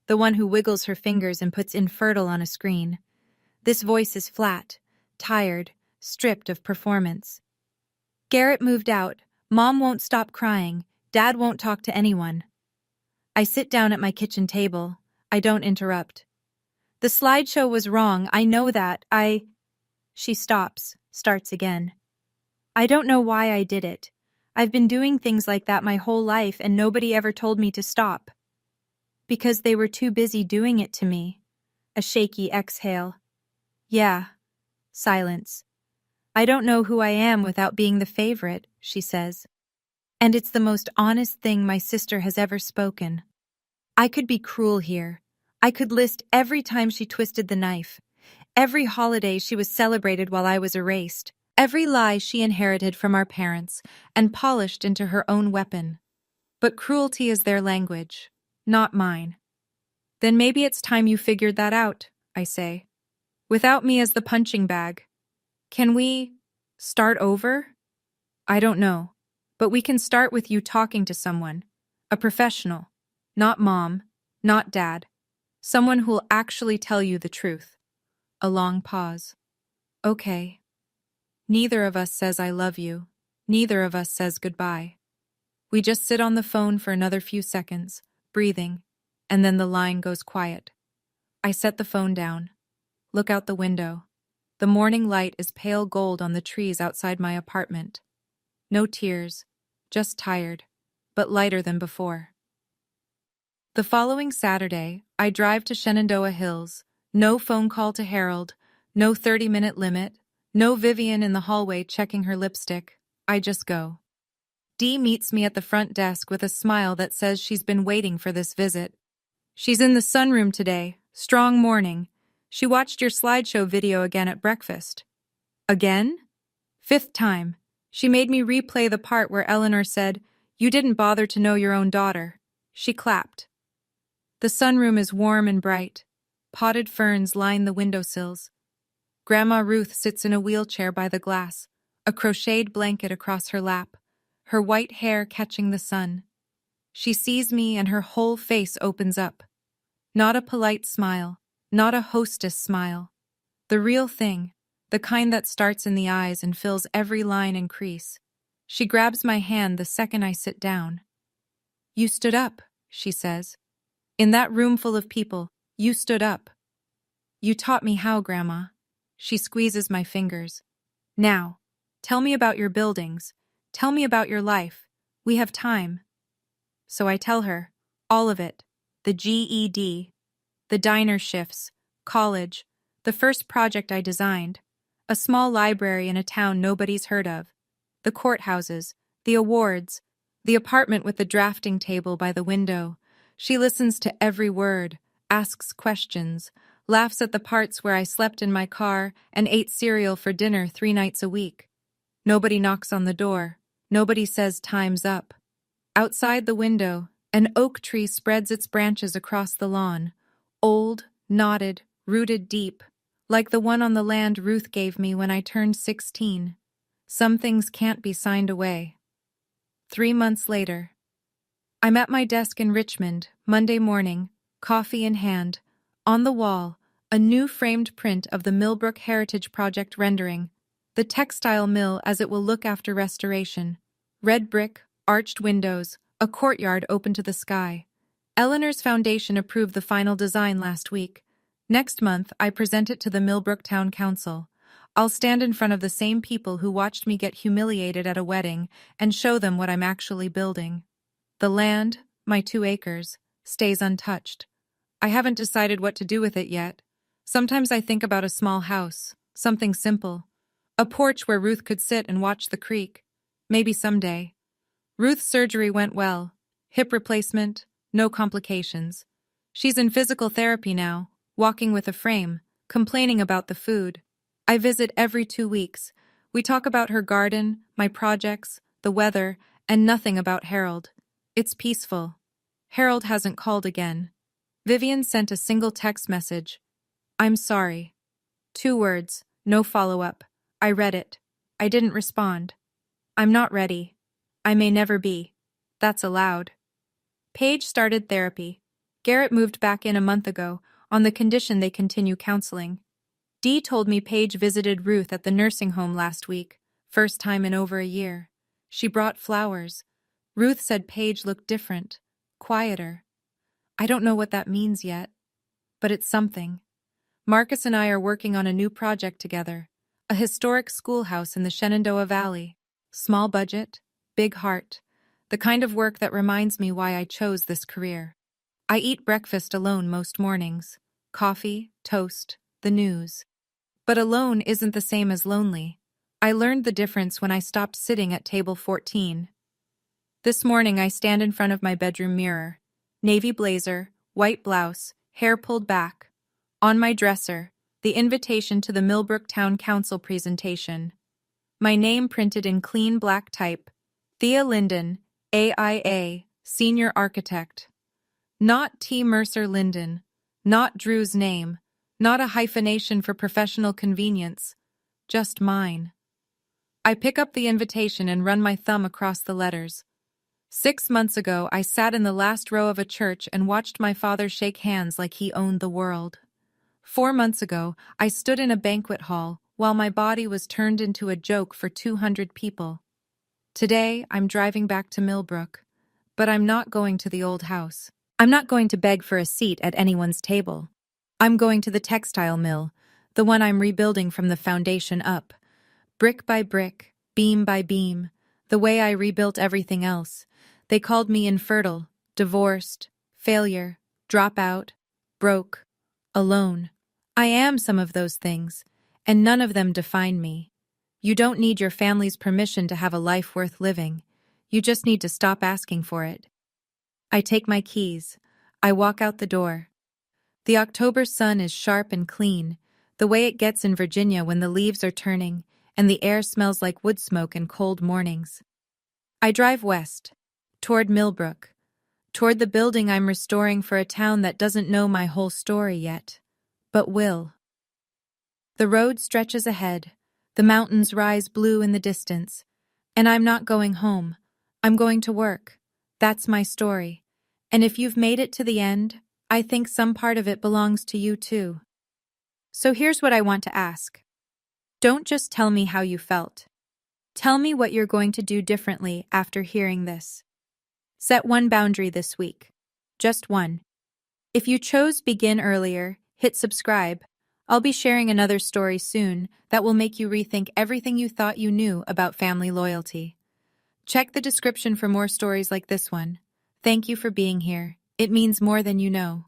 The one who wiggles her fingers and puts infertile on a screen. This voice is flat, tired, stripped of performance. Garrett moved out. Mom won't stop crying. Dad won't talk to anyone. I sit down at my kitchen table. I don't interrupt. The slideshow was wrong. I know that. She stops, starts again. I don't know why I did it. I've been doing things like that my whole life and nobody ever told me to stop. Because they were too busy doing it to me. A shaky exhale. Yeah. Silence. I don't know who I am without being the favorite, she says. And it's the most honest thing my sister has ever spoken. I could be cruel here. I could list every time she twisted the knife, every holiday she was celebrated while I was erased, every lie she inherited from our parents and polished into her own weapon. But cruelty is their language, not mine. Then maybe it's time you figured that out, I say. Without me as the punching bag. Can we start over? I don't know, but we can start with you talking to someone, a professional, not mom, not dad, someone who'll actually tell you the truth. A long pause. Okay. Neither of us says I love you. Neither of us says goodbye. We just sit on the phone for another few seconds, breathing, and then the line goes quiet. I set the phone down. Look out the window. The morning light is pale gold on the trees outside my apartment. No tears, just tired, but lighter than before. The following Saturday, I drive to Shenandoah Hills. No phone call to Harold, no 30-minute limit, no Vivian in the hallway checking her lipstick. I just go. Dee meets me at the front desk with a smile that says she's been waiting for this visit. She's in the sunroom today, strong morning. She watched your slideshow video again at breakfast. Again? 5th time. She made me replay the part where Eleanor said, "You didn't bother to know your own daughter." She clapped. The sunroom is warm and bright. Potted ferns line the windowsills. Grandma Ruth sits in a wheelchair by the glass, a crocheted blanket across her lap, her white hair catching the sun. She sees me and her whole face opens up. Not a polite smile, not a hostess smile. The real thing, the kind that starts in the eyes and fills every line and crease. She grabs my hand the second I sit down. "You stood up," she says. "In that room full of people, you stood up." "You taught me how, Grandma." She squeezes my fingers. "Now, tell me about your buildings. Tell me about your life. We have time." So I tell her, all of it. The GED, the diner shifts, college, the first project I designed, a small library in a town nobody's heard of, the courthouses, the awards, the apartment with the drafting table by the window. She listens to every word, asks questions, laughs at the parts where I slept in my car and ate cereal for dinner 3 nights a week. Nobody knocks on the door. Nobody says time's up. Outside the window, an oak tree spreads its branches across the lawn, old, knotted, rooted deep, like the one on the land Ruth gave me when I turned 16. Some things can't be signed away. 3 months later. I'm at my desk in Richmond, Monday morning, coffee in hand. On the wall, a new framed print of the Millbrook Heritage Project rendering, the textile mill as it will look after restoration. Red brick, arched windows, a courtyard open to the sky. Eleanor's foundation approved the final design last week. Next month, I present it to the Millbrook Town Council. I'll stand in front of the same people who watched me get humiliated at a wedding and show them what I'm actually building. The land, my 2 acres, stays untouched. I haven't decided what to do with it yet. Sometimes I think about a small house, something simple. A porch where Ruth could sit and watch the creek. Maybe someday. Ruth's surgery went well. Hip replacement, no complications. She's in physical therapy now, walking with a frame, complaining about the food. I visit every 2 weeks. We talk about her garden, my projects, the weather, and nothing about Harold. It's peaceful. Harold hasn't called again. Vivian sent a single text message. I'm sorry. 2 words, no follow-up. I read it. I didn't respond. I'm not ready. I may never be. That's allowed. Paige started therapy. Garrett moved back in a month ago, on the condition they continue counseling. Dee told me Paige visited Ruth at the nursing home last week, first time in over a year. She brought flowers. Ruth said Paige looked different, quieter. I don't know what that means yet, but it's something. Marcus and I are working on a new project together, a historic schoolhouse in the Shenandoah Valley. Small budget, big heart, the kind of work that reminds me why I chose this career. I eat breakfast alone most mornings. Coffee, toast, the news. But alone isn't the same as lonely. I learned the difference when I stopped sitting at table 14. This morning I stand in front of my bedroom mirror. Navy blazer, white blouse, hair pulled back. On my dresser, the invitation to the Millbrook Town Council presentation. My name printed in clean black type. Thea Linden, AIA, Senior Architect. Not T. Mercer Linden. Not Drew's name. Not a hyphenation for professional convenience. Just mine. I pick up the invitation and run my thumb across the letters. 6 months ago, I sat in the last row of a church and watched my father shake hands like he owned the world. 4 months ago, I stood in a banquet hall while my body was turned into a joke for 200 people. Today, I'm driving back to Millbrook, but I'm not going to the old house. I'm not going to beg for a seat at anyone's table. I'm going to the textile mill, the one I'm rebuilding from the foundation up. Brick by brick, beam by beam, the way I rebuilt everything else. They called me infertile, divorced, failure, dropout, broke, alone. I am some of those things, and none of them define me. You don't need your family's permission to have a life worth living. You just need to stop asking for it. I take my keys. I walk out the door. The October sun is sharp and clean, the way it gets in Virginia when the leaves are turning and the air smells like wood smoke in cold mornings. I drive west, toward Millbrook, toward the building I'm restoring for a town that doesn't know my whole story yet, but will. The road stretches ahead, the mountains rise blue in the distance, and I'm not going home. I'm going to work. That's my story. And if you've made it to the end, I think some part of it belongs to you too. So here's what I want to ask. Don't just tell me how you felt. Tell me what you're going to do differently after hearing this. Set one boundary this week. Just one. If you chose begin earlier, hit subscribe. I'll be sharing another story soon that will make you rethink everything you thought you knew about family loyalty. Check the description for more stories like this one. Thank you for being here. It means more than you know.